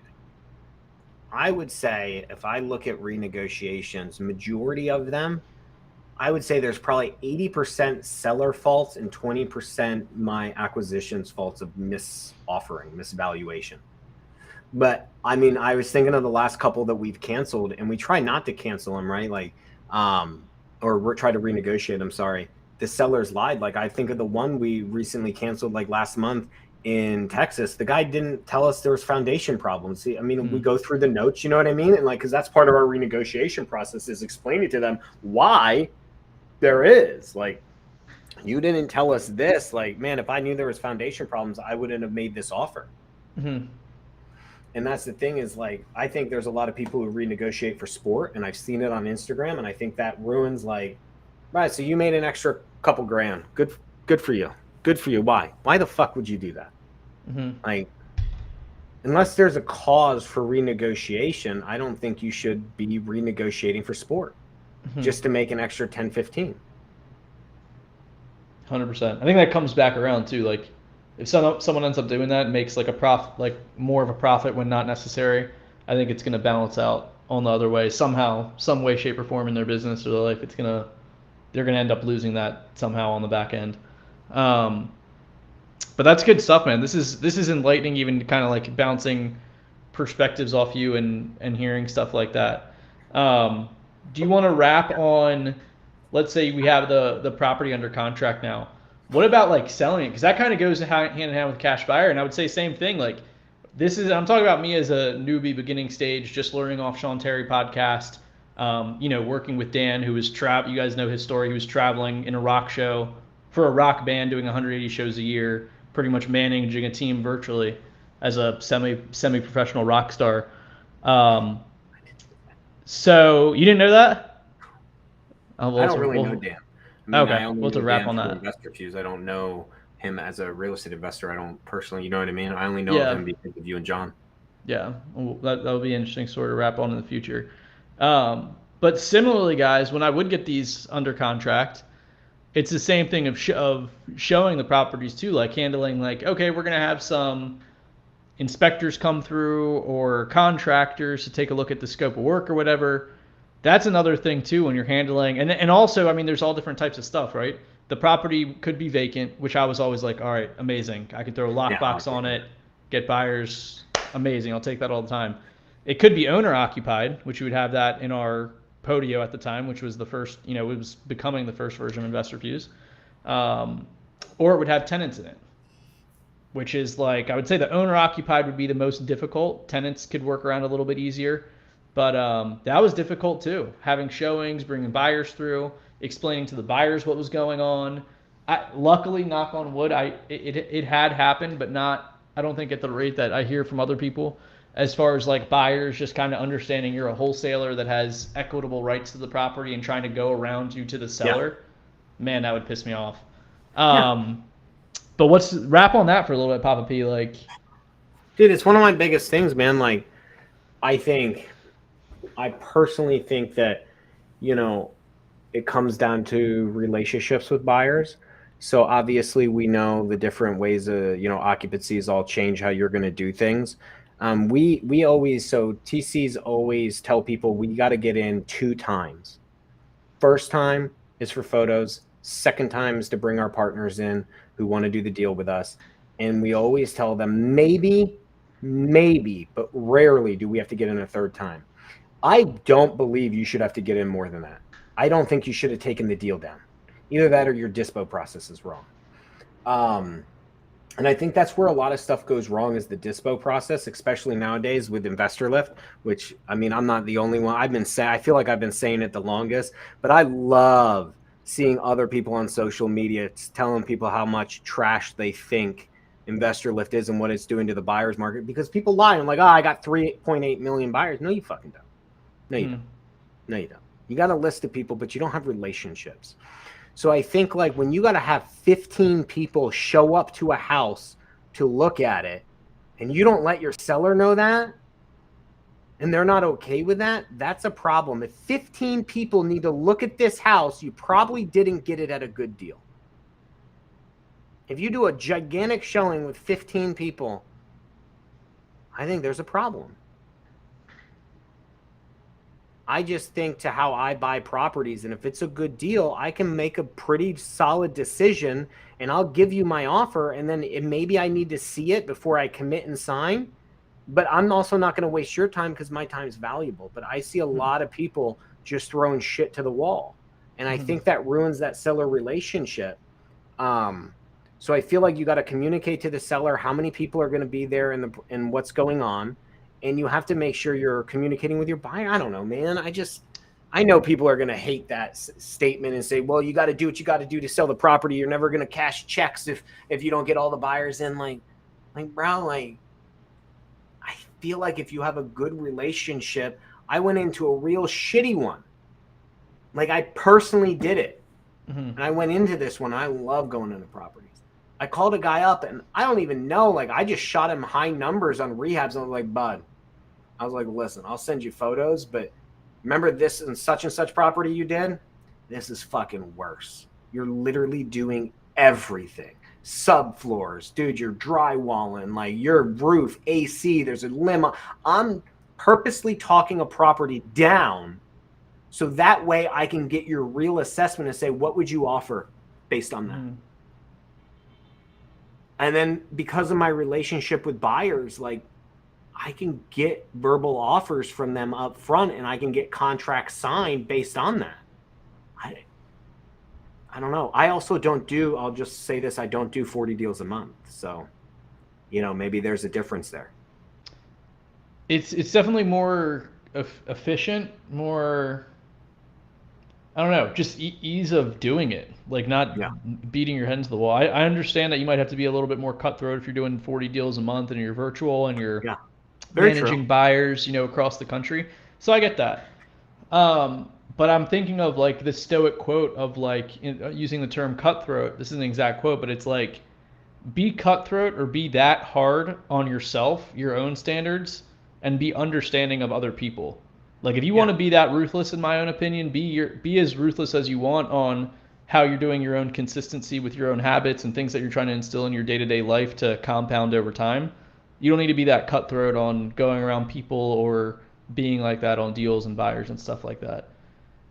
I would say if I look at renegotiations, majority of them, I would say there's probably 80% seller faults and 20% my acquisitions faults of misoffering, misvaluation. But I mean, I was thinking of the last couple that we've canceled, and we try not to cancel them, right? Like, or try to renegotiate. I'm sorry. The sellers lied. Like I think of the one we recently canceled like last month in Texas. The guy didn't tell us there was foundation problems. See, I mean, we go through the notes, you know what I mean? And like, cause that's part of our renegotiation process, is explaining to them why there is. Like, you didn't tell us this. Like, man, if I knew there was foundation problems, I wouldn't have made this offer. Mm-hmm. And that's the thing, is like, I think there's a lot of people who renegotiate for sport, and I've seen it on Instagram, and I think that ruins, like, right, so you made an extra couple grand. Good for you. Good for you. Why the fuck would you do that? Mm-hmm. Like, unless there's a cause for renegotiation, I don't think you should be renegotiating for sport just to make an extra 10, 15. 100%. I think that comes back around too. Like, if someone ends up doing that and makes like a profit, like more of a profit when not necessary, I think it's gonna balance out on the other way somehow, some way, shape, or form in their business or their life. They're gonna end up losing that somehow on the back end. Um, but that's good stuff, man. This is enlightening, even kind of like bouncing perspectives off you and hearing stuff like that. Do you want to wrap on? Let's say we have the property under contract now. What about like selling it? Because that kind of goes hand in hand with cash buyer. And I would say same thing. Like I'm talking about me as a newbie, beginning stage, just learning off Sean Terry podcast. Working with Dan, who was you guys know his story. He was traveling in a rock show for a rock band, doing 180 shows a year, pretty much managing a team virtually as a semi professional rock star. So you didn't know that? I don't really know Dan. I mean, okay, I only we'll have to know wrap Dan on through that. Investor Fuse. I don't know him as a real estate investor. I don't personally, you know what I mean? I only know Yeah. of him because of you and John. Yeah, well, that'll be an interesting story to wrap on in the future. But similarly, guys, when I would get these under contract, it's the same thing of showing the properties too, like handling like, okay, we're gonna have some inspectors come through or contractors to take a look at the scope of work or whatever. That's another thing too when you're handling, and also, I mean, there's all different types of stuff, right? The property could be vacant, which I was always like, all right, amazing. I can throw a lockbox on it, get buyers, amazing. I'll take that all the time. It could be owner occupied, which we would have that in our Podio at the time, which was the first, it was becoming the first version of Investor Fuse. Or it would have tenants in it, which is like, I would say the owner occupied would be the most difficult. Tenants could work around a little bit easier. But that was difficult too. Having showings, bringing buyers through, explaining to the buyers what was going on. Luckily, knock on wood, it had happened, but not, I don't think at the rate that I hear from other people. As far as like buyers just kind of understanding you're a wholesaler that has equitable rights to the property and trying to go around you to the seller, man, that would piss me off. But wrap on that for a little bit, Papa P. Like, dude, it's one of my biggest things, man. Like, I personally think that, it comes down to relationships with buyers. So obviously we know the different ways of, occupancies all change how you're going to do things. TCs always tell people we got to get in 2 times. First time is for photos. Second time is to bring our partners in who want to do the deal with us. And we always tell them maybe, but rarely do we have to get in a 3rd time. I don't believe you should have to get in more than that. I don't think you should have taken the deal down. Either that or your dispo process is wrong. And I think that's where a lot of stuff goes wrong is the dispo process, especially nowadays with Investor Lift, which, I mean, I'm not the only one. I feel like I've been saying it the longest, but I love seeing other people on social media telling people how much trash they think Investor Lift is and what it's doing to the buyer's market, because people lie. I'm like, I got 3.8 million buyers. No, you fucking don't. No, you don't. No, you don't. You got a list of people, but you don't have relationships. So I think like when you got to have 15 people show up to a house to look at it and you don't let your seller know that and they're not okay with that, that's a problem. If 15 people need to look at this house, you probably didn't get it at a good deal. If you do a gigantic showing with 15 people, I think there's a problem. I just think to how I buy properties, and if it's a good deal, I can make a pretty solid decision and I'll give you my offer. And then maybe I need to see it before I commit and sign, but I'm also not going to waste your time because my time is valuable. But I see a lot of people just throwing shit to the wall. And I think that ruins that seller relationship. So I feel like you got to communicate to the seller how many people are going to be there and what's going on. And you have to make sure you're communicating with your buyer. I don't know, man. I know people are going to hate that statement and say, well, you got to do what you got to do to sell the property. You're never going to cash checks if you don't get all the buyers in. Like, bro, I feel like if you have a good relationship, I went into a real shitty one. Like, I personally did it. And I went into this one. I love going into properties. I called a guy up and I don't even know, like I just shot him high numbers on rehabs. And I was like, bud, listen, I'll send you photos, but remember this and such property you did? This is fucking worse. You're literally doing everything. Subfloors, dude, you're drywalling, like your roof, AC, there's a limo. I'm purposely talking a property down so that way I can get your real assessment and say, what would you offer based on that? And then because of my relationship with buyers, like I can get verbal offers from them up front and I can get contracts signed based on that. I don't know. I also don't do, I'll just say this, I don't do 40 deals a month. So, you know, maybe there's a difference there. It's definitely more efficient, more, I don't know, just ease of doing it, like not beating your head into the wall. I understand that you might have to be a little bit more cutthroat if you're doing 40 deals a month and you're virtual and you're managing buyers, you know, across the country. So I get that. But I'm thinking of like the Stoic quote of like using the term cutthroat. This is an exact quote, but it's like, be cutthroat or be that hard on yourself, your own standards, and be understanding of other people. Like if you want to be that ruthless, in my own opinion, be as ruthless as you want on how you're doing your own consistency with your own habits and things that you're trying to instill in your day-to-day life to compound over time. You don't need to be that cutthroat on going around people or being like that on deals and buyers and stuff like that.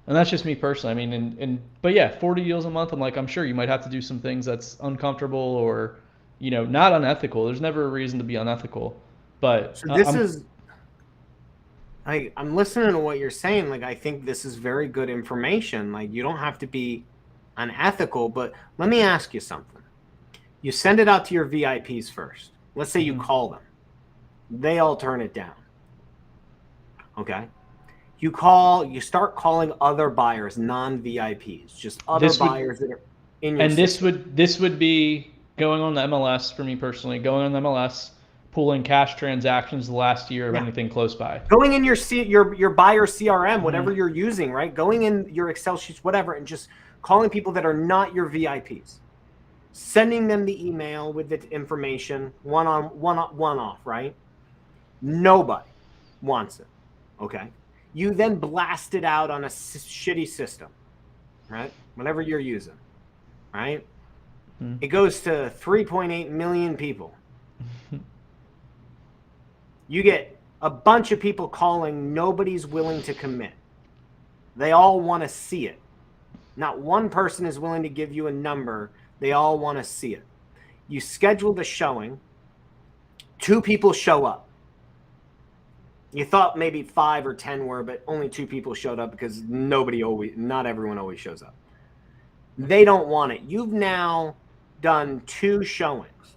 And that's just me personally. I mean, but yeah, 40 deals a month, I'm sure you might have to do some things that's uncomfortable or, you know, not unethical. There's never a reason to be unethical. But so this I'm listening to what you're saying. Like, I think this is very good information. Like, you don't have to be unethical, but let me ask you something. You send it out to your VIPs first. Let's say you call them. They all turn it down. Okay. You start calling other buyers, non-VIPs, just other buyers that are in your system. And this would be going on the MLS for me personally, going on the MLS, pulling cash transactions the last year of anything close by. Going in your buyer CRM, whatever you're using, right? Going in your Excel sheets, whatever, and just calling people that are not your VIPs. Sending them the email with the information, one off, right? Nobody wants it. Okay. You then blast it out on a shitty system, right? Whatever you're using, right? It goes to 3.8 million people. You get a bunch of people calling. Nobody's willing to commit. They all want to see it. Not one person is willing to give you a number. They all want to see it. You schedule the showing. 2 people show up. You thought maybe 5 or 10 were, but only 2 people showed up because not everyone always shows up. They don't want it. You've now done 2 showings.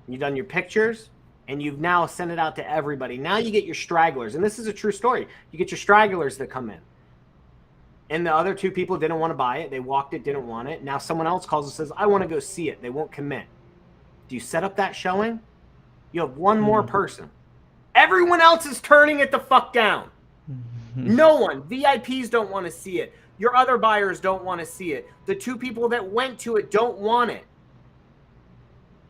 You've done your pictures, and you've now sent it out to everybody. Now you get your stragglers, and this is a true story. You get your stragglers that come in. And the other 2 people didn't want to buy it. They walked it, didn't want it. Now someone else calls and says, I want to go see it. They won't commit. Do you set up that showing? You have 1 more person. Everyone else is turning it the fuck down. No one. VIPs don't want to see it. Your other buyers don't want to see it. The 2 people that went to it don't want it.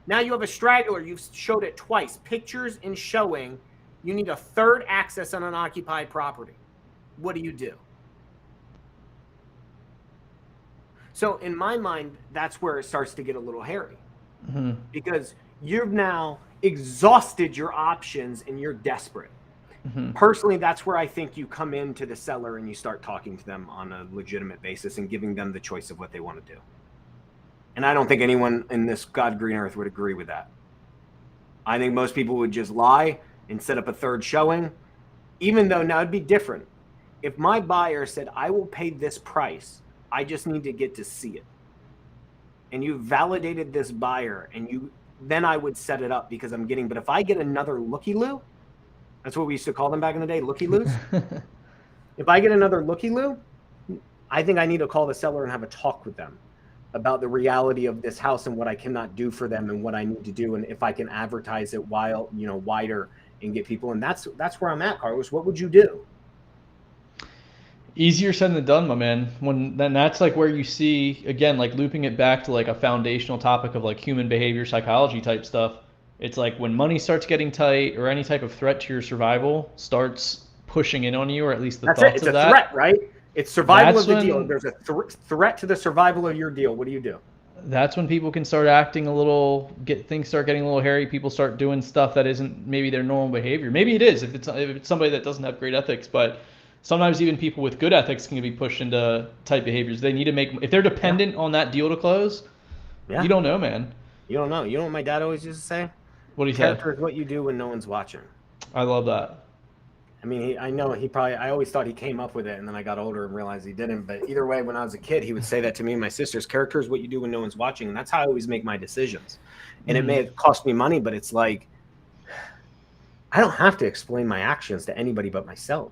Now you have a straggler. You've showed it twice. Pictures and showing. You need a 3rd access on an occupied property. What do you do? So in my mind, that's where it starts to get a little hairy. Because you've now exhausted your options and you're desperate. Personally, that's where I think you come into the seller and you start talking to them on a legitimate basis and giving them the choice of what they want to do. And I don't think anyone in this God green earth would agree with that. I think most people would just lie and set up a 3rd showing, even though now it'd be different. If my buyer said, I will pay this price, I just need to get to see it. And you validated this buyer and then I would set it up because I'm getting, but if I get another looky-loo, that's what we used to call them back in the day, looky-loos. If I get another looky-loo, I think I need to call the seller and have a talk with them about the reality of this house and what I cannot do for them and what I need to do. And if I can advertise it wider and get people. And that's where I'm at, Carlos. What would you do? Easier said than done, my man. Then that's like where you see, again, like looping it back to like a foundational topic of like human behavior psychology type stuff. It's like when money starts getting tight or any type of threat to your survival starts pushing in on you, or at least the thoughts of that. It's a threat, right? It's survival of the deal. There's a threat to the survival of your deal. What do you do? that's when people can start acting a little, things start getting a little hairy. People start doing stuff that isn't maybe their normal behavior. Maybe it is if it's somebody that doesn't have great ethics, but sometimes even people with good ethics can be pushed into type behaviors. They need to make, if they're dependent on that deal to close, you don't know, man. You don't know. You know what my dad always used to say? What do you say? Character is what you do when no one's watching. I love that. I mean, I know I always thought he came up with it, and then I got older and realized he didn't. But either way, when I was a kid, he would say that to me and my sisters. Character is what you do when no one's watching, and that's how I always make my decisions. And it may have cost me money, but it's like, I don't have to explain my actions to anybody but myself.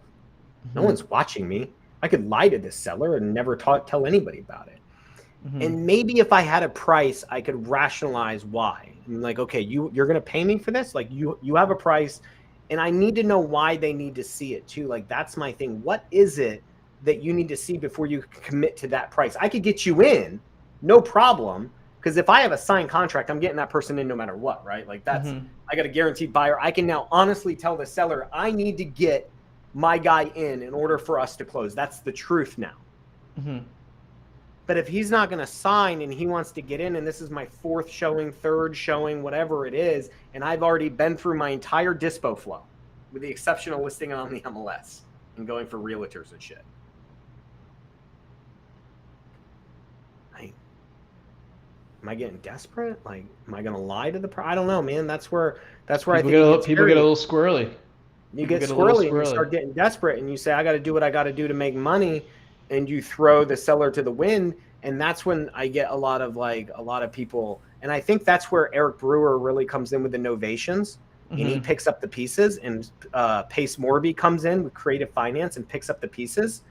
No one's watching me. I could lie to this seller and never tell anybody about it. And maybe if I had a price, I could rationalize why. I'm like, okay, you're going to pay me for this? Like you have a price, and I need to know why they need to see it too. Like that's my thing. What is it that you need to see before you commit to that price? I could get you in, no problem. Because if I have a signed contract, I'm getting that person in no matter what, right? Like that's, I got a guaranteed buyer. I can now honestly tell the seller, I need to get my guy in order for us to close. That's the truth now. But if he's not going to sign and he wants to get in, and this is my fourth showing, third showing, whatever it is, and I've already been through my entire dispo flow, with the exception of listing it on the MLS and going for realtors and shit. Am I getting desperate? Like, am I going to lie to the I don't know, man. That's where I think people get a little squirrely. You get squirrely and you start getting desperate, and you say, I got to do what I got to do to make money. And you throw the seller to the wind. And that's when I get a lot of people. And I think that's where Eric Brewer really comes in with the novations, and he picks up the pieces, and Pace Morby comes in with creative finance and picks up the pieces,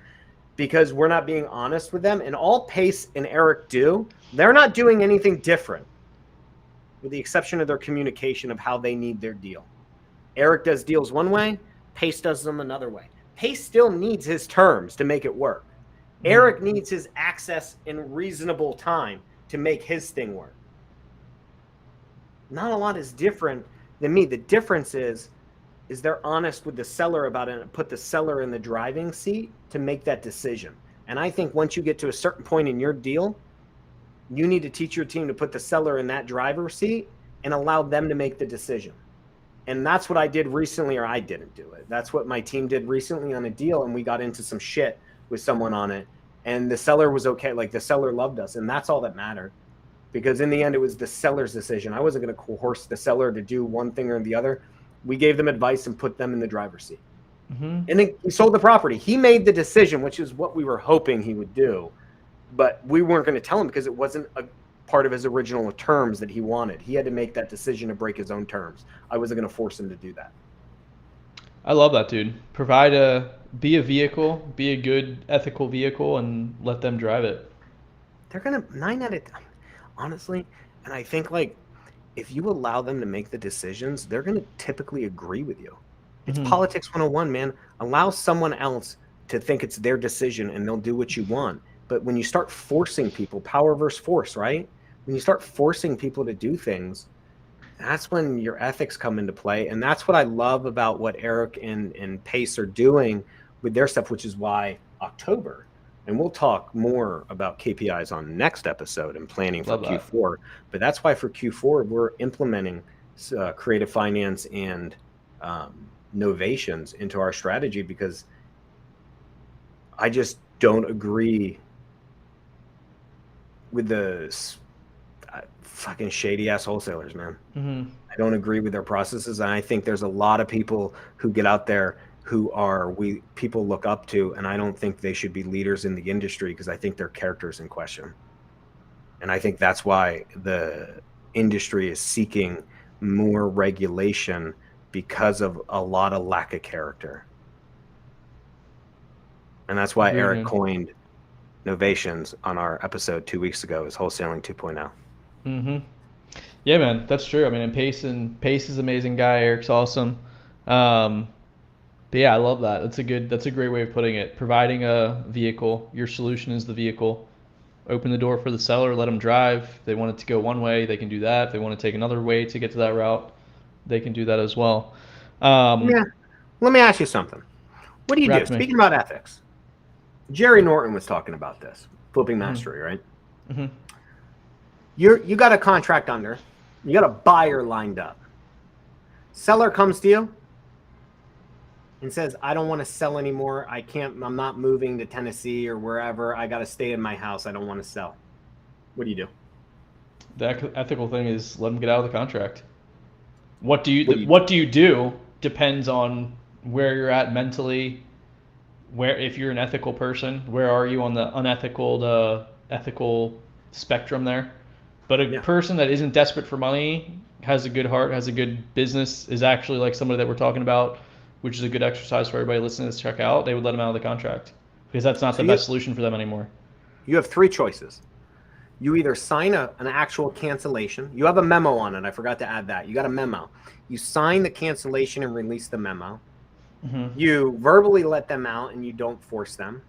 because we're not being honest with them. And all Pace and Eric do, they're not doing anything different, with the exception of their communication of how they need their deal. Eric does deals one way, Pace does them another way. Pace still needs his terms to make it work. Eric needs his access in reasonable time to make his thing work. Not a lot is different than me. The difference is they're honest with the seller about it and put the seller in the driving seat to make that decision. And I think once you get to a certain point in your deal, you need to teach your team to put the seller in that driver's seat and allow them to make the decision. And that's what I did recently, or I didn't do it. That's what my team did recently on a deal, and we got into some shit with someone on it. And the seller was okay. Like, the seller loved us, and that's all that mattered. Because in the end, it was the seller's decision. I wasn't going to coerce the seller to do one thing or the other. We gave them advice and put them in the driver's seat. And then he sold the property. He made the decision, which is what we were hoping he would do. But we weren't going to tell him because it wasn't a part of his original terms that he wanted. He had to make that decision to break his own terms. I wasn't going to force him to do that. I love that, dude. Be a vehicle, be a good ethical vehicle, and let them drive it. They're going to 9 out of 10, honestly. And I think, like, if you allow them to make the decisions, they're going to typically agree with you. It's politics 101, man. Allow someone else to think it's their decision and they'll do what you want. But when you start forcing people, power versus force, right? When you start forcing people to do things, that's when your ethics come into play. And that's what I love about what Eric and Pace are doing with their stuff, which is why October, and we'll talk more about KPIs on next episode and planning for Q4. But that's why for Q4, we're implementing creative finance and novations into our strategy, because I just don't agree with the fucking shady ass wholesalers, man. I don't agree with their processes. And I think there's a lot of people who get out there who people look up to, and I don't think they should be leaders in the industry, because I think their character's in question. And I think that's why the industry is seeking more regulation, because of a lot of lack of character. And that's why Eric coined novations on our episode 2 weeks ago as wholesaling 2.0. Yeah, man, that's true. I mean, and Pace is an amazing guy. Eric's awesome. But yeah, I love that. That's a great way of putting it. Providing a vehicle, your solution is the vehicle. Open the door for the seller, let them drive. If they want it to go one way, they can do that. If they want to take another way to get to that route, they can do that as well. Let me ask you something. What do you do? Speaking about ethics, Jerry Norton was talking about this, flipping mastery, right? You got a contract under, you got a buyer lined up. Seller comes to you and says, I don't want to sell anymore. I'm not moving to Tennessee or wherever. I got to stay in my house. I don't want to sell. What do you do? The ethical thing is let them get out of the contract. What do you do depends on where you're at mentally. Where, if you're an ethical person, where are you on the unethical to ethical spectrum there? But a person that isn't desperate for money, has a good heart, has a good business, is actually like somebody that we're talking about, which is a good exercise for everybody listening to this check out. They would let them out of the contract because that's not the best solution for them anymore. You have 3 choices. You either sign an actual cancellation. You have a memo on it. I forgot to add that. You got a memo. You sign the cancellation and release the memo. Mm-hmm. You verbally let them out and you don't force them,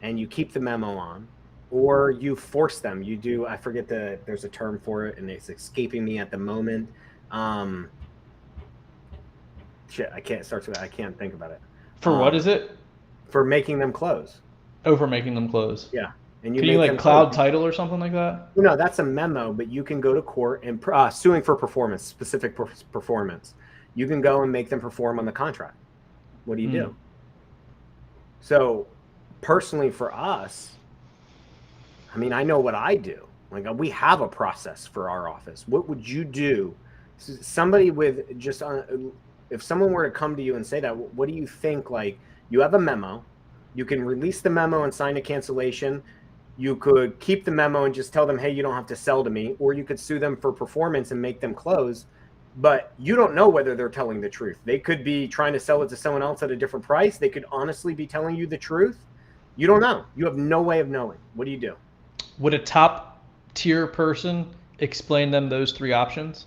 and you keep the memo on. Or you force them. You do. I forget there's a term for it, and it's escaping me at the moment. Shit, I can't think about it. For what is it? For making them close. Oh, for making them close. Yeah. And can you like cloud title or something like that? No, that's a memo, but you can go to court and suing for performance, specific performance. You can go and make them perform on the contract. What do you do? So personally for us, I mean, I know what I do. Like, we have a process for our office. What would you do? Somebody with just, if someone were to come to you and say that, what do you think? Like, you have a memo. You can release the memo and sign a cancellation. You could keep the memo and just tell them, hey, you don't have to sell to me. Or you could sue them for performance and make them close. But you don't know whether they're telling the truth. They could be trying to sell it to someone else at a different price. They could honestly be telling you the truth. You don't know. You have no way of knowing. What do you do? Would a top tier person explain them those 3 options?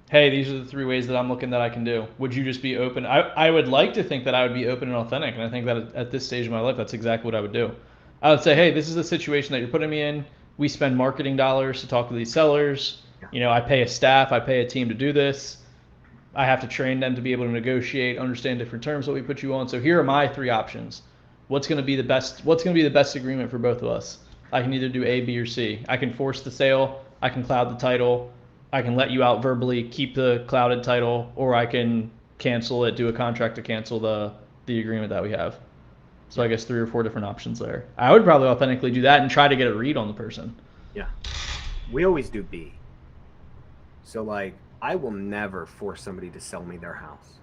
Hey, these are the 3 ways that I'm looking that I can do. Would you just be open? I would like to think that I would be open and authentic. And I think that at this stage of my life, that's exactly what I would do. I would say, hey, this is the situation that you're putting me in. We spend marketing dollars to talk to these sellers. You know, I pay a staff, I pay a team to do this. I have to train them to be able to negotiate, understand different terms that we put you on. So here are my 3 options. What's going to be the best agreement for both of us? I can either do A, B, or C. I can force the sale. I can cloud the title. I can let you out verbally, keep the clouded title, or I can cancel it, do a contract to cancel the agreement that we have. So I guess 3 or 4 different options there. I would probably authentically do that and try to get a read on the person. Yeah. We always do B. So like, I will never force somebody to sell me their house.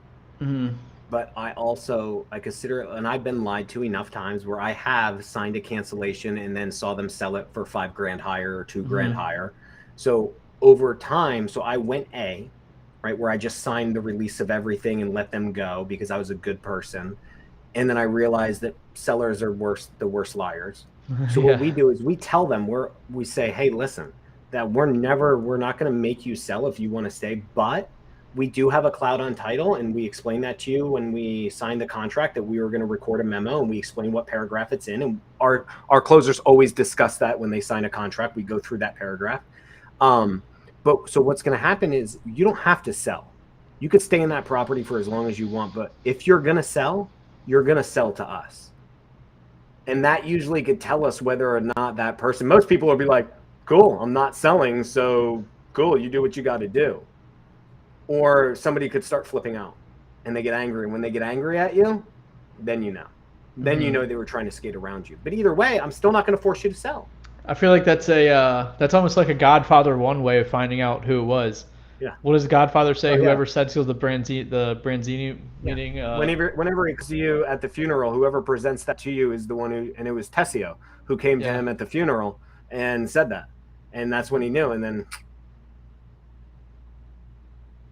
Mm-hmm. But I consider it, and I've been lied to enough times where I have signed a cancellation and then saw them sell it for $5,000 higher or $2,000 higher. So over time, so I went A, right, where I just signed the release of everything and let them go because I was a good person. And then I realized that sellers are the worst liars. So what we do is we tell them, we say, hey, listen, that we're not going to make you sell if you want to stay, but we do have a cloud on title, and we explain that to you when we signed the contract that we were going to record a memo, and we explain what paragraph it's in. And our closers always discuss that when they sign a contract. We go through that paragraph. But so what's going to happen is you don't have to sell. You could stay in that property for as long as you want, but if you're going to sell, you're going to sell to us. And that usually could tell us whether or not that person, most people will be like, cool, I'm not selling, so cool, you do what you got to do. Or somebody could start flipping out and they get angry. And when they get angry at you, then you know. Then you know they were trying to skate around you. But either way, I'm still not going to force you to sell. I feel like that's almost like a Godfather 1 way of finding out who it was. Yeah. What does Godfather say? Whoever said so, the Branzini meeting. Whenever he comes to you at the funeral, whoever presents that to you is the one who, and it was Tessio who came to him at the funeral and said that. And that's when he knew. And then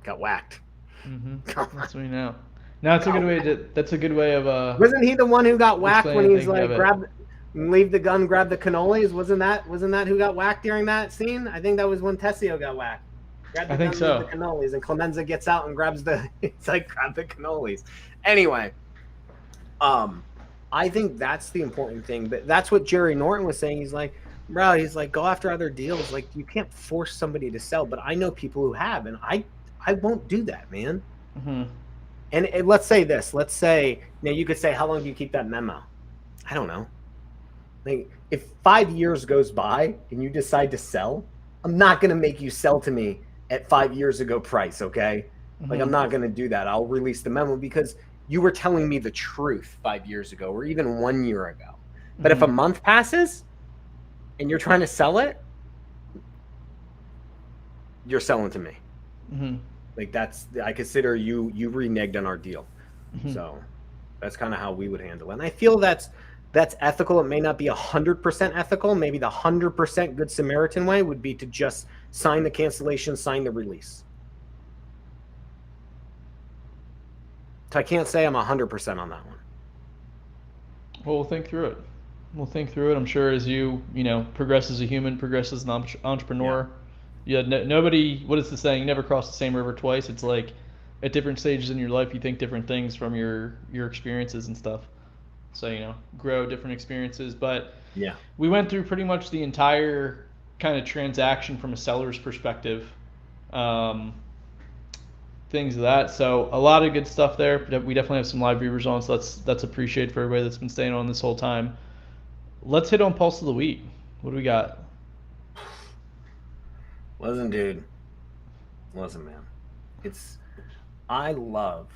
got whacked. That's what we know. Now it's a good way to. That's a good way of. Wasn't he the one who got whacked when he's like leave the gun, grab the cannolis? Wasn't that who got whacked during that scene? I think that was when Tessio got whacked. Grab the gun, leave the cannolis, and Clemenza gets out and grabs it's like grab the cannolis. Anyway, I think that's the important thing. But that's what Jerry Norton was saying. He's like, bro, go after other deals. Like, you can't force somebody to sell. But I know people who have, and I won't do that, man. And let's say this. Let's say, now you could say, how long do you keep that memo? I don't know. Like, if 5 years goes by and you decide to sell, I'm not going to make you sell to me at 5 years ago price, okay? Like, I'm not going to do that. I'll release the memo because you were telling me the truth 5 years ago or even 1 year ago. But if a month passes and you're trying to sell it, you're selling to me. Like, I consider you reneged on our deal. So that's kind of how we would handle it. And I feel that's ethical. It may not be 100% ethical. Maybe the 100% Good Samaritan way would be to just sign the cancellation, sign the release. So I can't say I'm 100% on that one. Well, we'll think through it. I'm sure as you progress as a human, progress as an entrepreneur. Yeah. Nobody. What is the saying? You never cross the same river twice. It's like at different stages in your life, you think different things from your experiences and stuff. So grow different experiences. But yeah, we went through pretty much the entire kind of transaction from a seller's perspective. Things of that. So a lot of good stuff there. We definitely have some live viewers on, so that's appreciated for everybody that's been staying on this whole time. Let's hit on Pulse of the Week. What do we got? Listen, dude. Listen, man. I love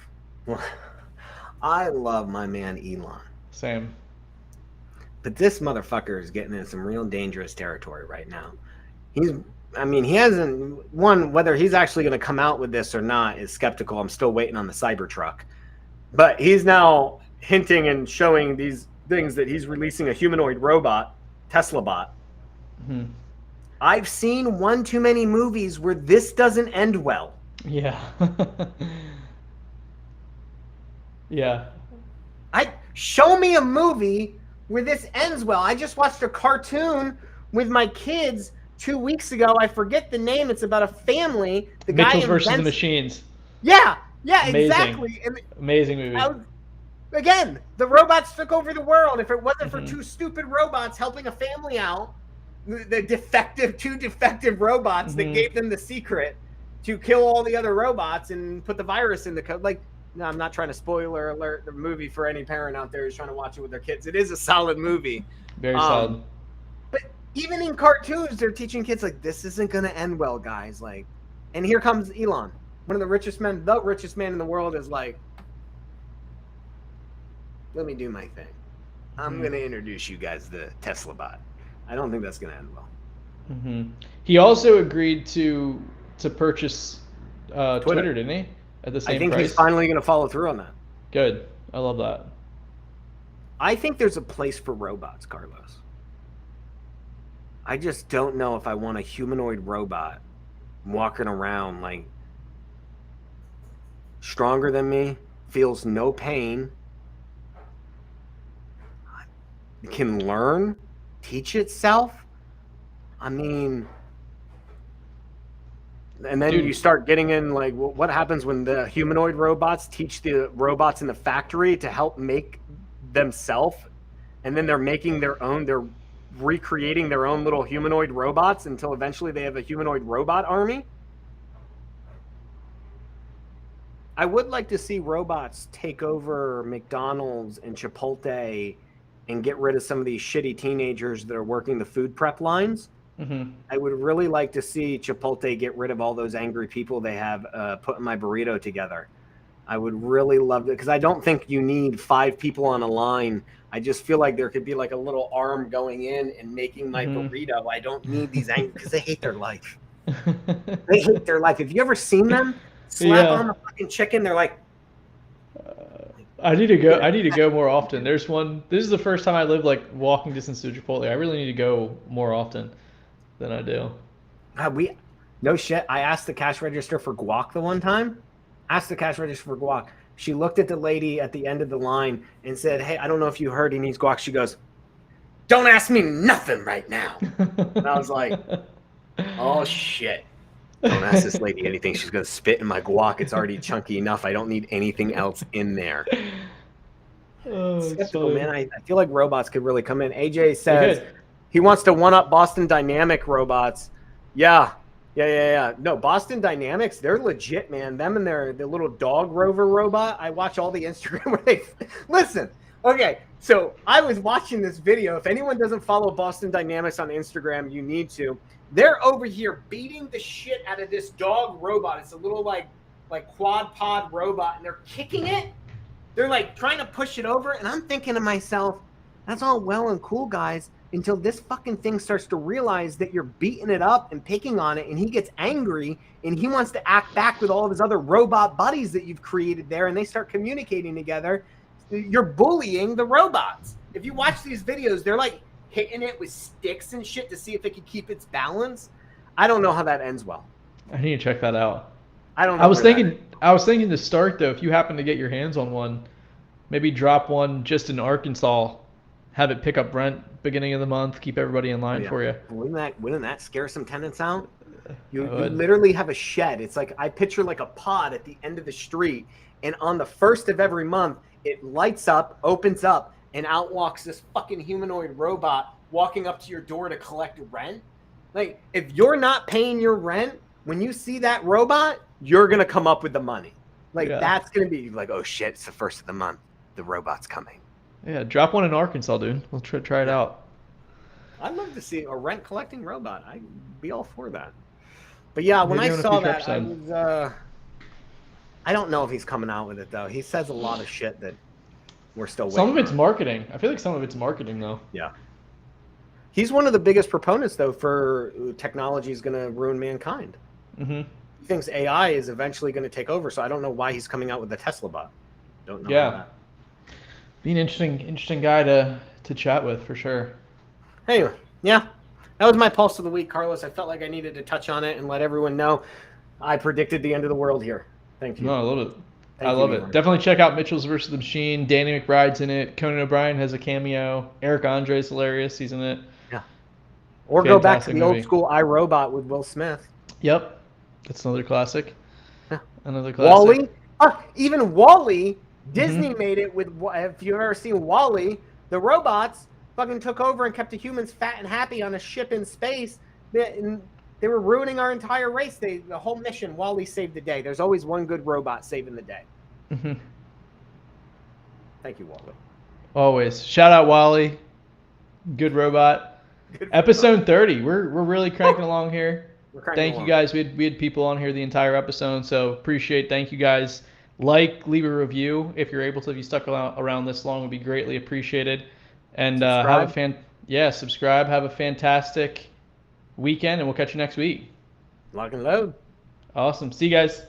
my man Elon. Same. But this motherfucker is getting in some real dangerous territory right now. He hasn't, whether he's actually going to come out with this or not is skeptical. I'm still waiting on the Cybertruck. But he's now hinting and showing these things that he's releasing a humanoid robot, Tesla bot. I've seen one too many movies where this doesn't end well. Yeah. Yeah. Show me a movie where this ends well. I just watched a cartoon with my kids 2 weeks ago. I forget the name. It's about a family. The Mitchell's guy versus the Machines. Yeah, Amazing. exactly. And amazing movie. Again, the robots took over the world. If it wasn't for two stupid robots helping a family out, the two defective robots that gave them the secret to kill all the other robots and put the virus in the code. Like, no, I'm not trying to spoiler alert the movie for any parent out there who's trying to watch it with their kids. It is a solid movie. Very solid. But even in cartoons, they're teaching kids, like, this isn't going to end well, guys. Like, and here comes Elon, one of the richest men. The richest man in the world is like, let me do my thing. I'm going to introduce you guys to the Tesla bot. I don't think that's going to end well. He also agreed to purchase Twitter, didn't he? At the same price. I think he's finally going to follow through on that. Good. I love that. I think there's a place for robots, Carlos. I just don't know if I want a humanoid robot walking around like stronger than me, feels no pain, can learn, teach itself. I mean, and then you start getting in like, what happens when the humanoid robots teach the robots in the factory to help make themselves, and then they're making their own, they're recreating their own little humanoid robots until eventually they have a humanoid robot army. I would like to see robots take over McDonald's and Chipotle and get rid of some of these shitty teenagers that are working the food prep lines. I would really like to see Chipotle get rid of all those angry people they have putting my burrito together. I would really love it, because I don't think you need 5 people on a line. I just feel like there could be like a little arm going in and making my burrito. I don't need these angry, because they hate their life. They hate their life. Have you ever seen them slap on the fucking chicken? They're like, I need to go. I need to go more often. There's one. This is the first time I live like walking distance to Chipotle. I really need to go more often than I do. No shit. I asked the cash register for guac the one time. Asked the cash register for guac. She looked at the lady at the end of the line and said, "Hey, I don't know if you heard he needs guac." She goes, "Don't ask me nothing right now." And I was like, "Oh shit. Don't ask this lady anything. She's going to spit in my guac. It's already chunky enough. I don't need anything else in there." Skeptical, man. I feel like robots could really come in. AJ says he wants to one-up Boston Dynamic robots. Yeah. No, Boston Dynamics, they're legit, man. Them and the little dog rover robot. I watch all the Instagram where they... Listen, Okay, so I was watching this video. If anyone doesn't follow Boston Dynamics on Instagram, you need to. They're over here beating the shit out of this dog robot. It's a little like quad pod robot, and they're kicking it. They're like trying to push it over, and I'm thinking to myself, that's all well and cool, guys, until this fucking thing starts to realize that you're beating it up and picking on it, and he gets angry, and he wants to act back with all of his other robot buddies that you've created there, and they start communicating together. You're bullying the robots. If you watch these videos, they're like hitting it with sticks and shit to see if it can keep its balance. I don't know how that ends well. I need to check that out. I don't know. I was thinking to start though, if you happen to get your hands on one, maybe drop one just in Arkansas, have it pick up rent beginning of the month, keep everybody in line for you. Wouldn't that scare some tenants out? You literally have a shed. It's like I picture like a pod at the end of the street, and on the first of every month, it lights up, opens up, and out walks this fucking humanoid robot walking up to your door to collect rent. Like, if you're not paying your rent, when you see that robot, you're going to come up with the money. Like, that's going to be like, oh shit, it's the first of the month. The robot's coming. Yeah, drop one in Arkansas, dude. We'll try it out. I'd love to see a rent collecting robot. I'd be all for that. But yeah, when I saw that, I was, I don't know if he's coming out with it though. He says a lot of shit that we're still waiting. Some of it's marketing. I feel like some of it's marketing though. Yeah. He's one of the biggest proponents though for technology is going to ruin mankind. Mm-hmm. He thinks AI is eventually going to take over. So I don't know why he's coming out with the Tesla bot. Don't know. Yeah. Be an interesting guy to chat with for sure. Anyway, yeah. That was my pulse of the week, Carlos. I felt like I needed to touch on it and let everyone know I predicted the end of the world here. Thank you. No, I love it. I love it. Definitely check out Mitchell's versus the Machine. Danny McBride's in it. Conan O'Brien has a cameo. Eric Andre's hilarious. He's in it. Yeah. Or go back to the old school iRobot with Will Smith. Yep. That's another classic. Yeah. Another classic. WALL-E. Even WALL-E. Disney made it with, if you've ever seen WALL-E, the robots fucking took over and kept the humans fat and happy on a ship in space. They were ruining our entire race. The whole mission, WALL-E saved the day. There's always one good robot saving the day. Mm-hmm. Thank you, WALL-E. Always. Shout out WALL-E. Good robot. Episode 30. We're really cranking along here. Thank you guys. We had people on here the entire episode, so appreciate. Thank you guys. Leave a review if you're able to. If you stuck around this long, would be greatly appreciated. And subscribe. Have a fantastic weekend, and we'll catch you next week. Lock and load. Awesome. See you guys.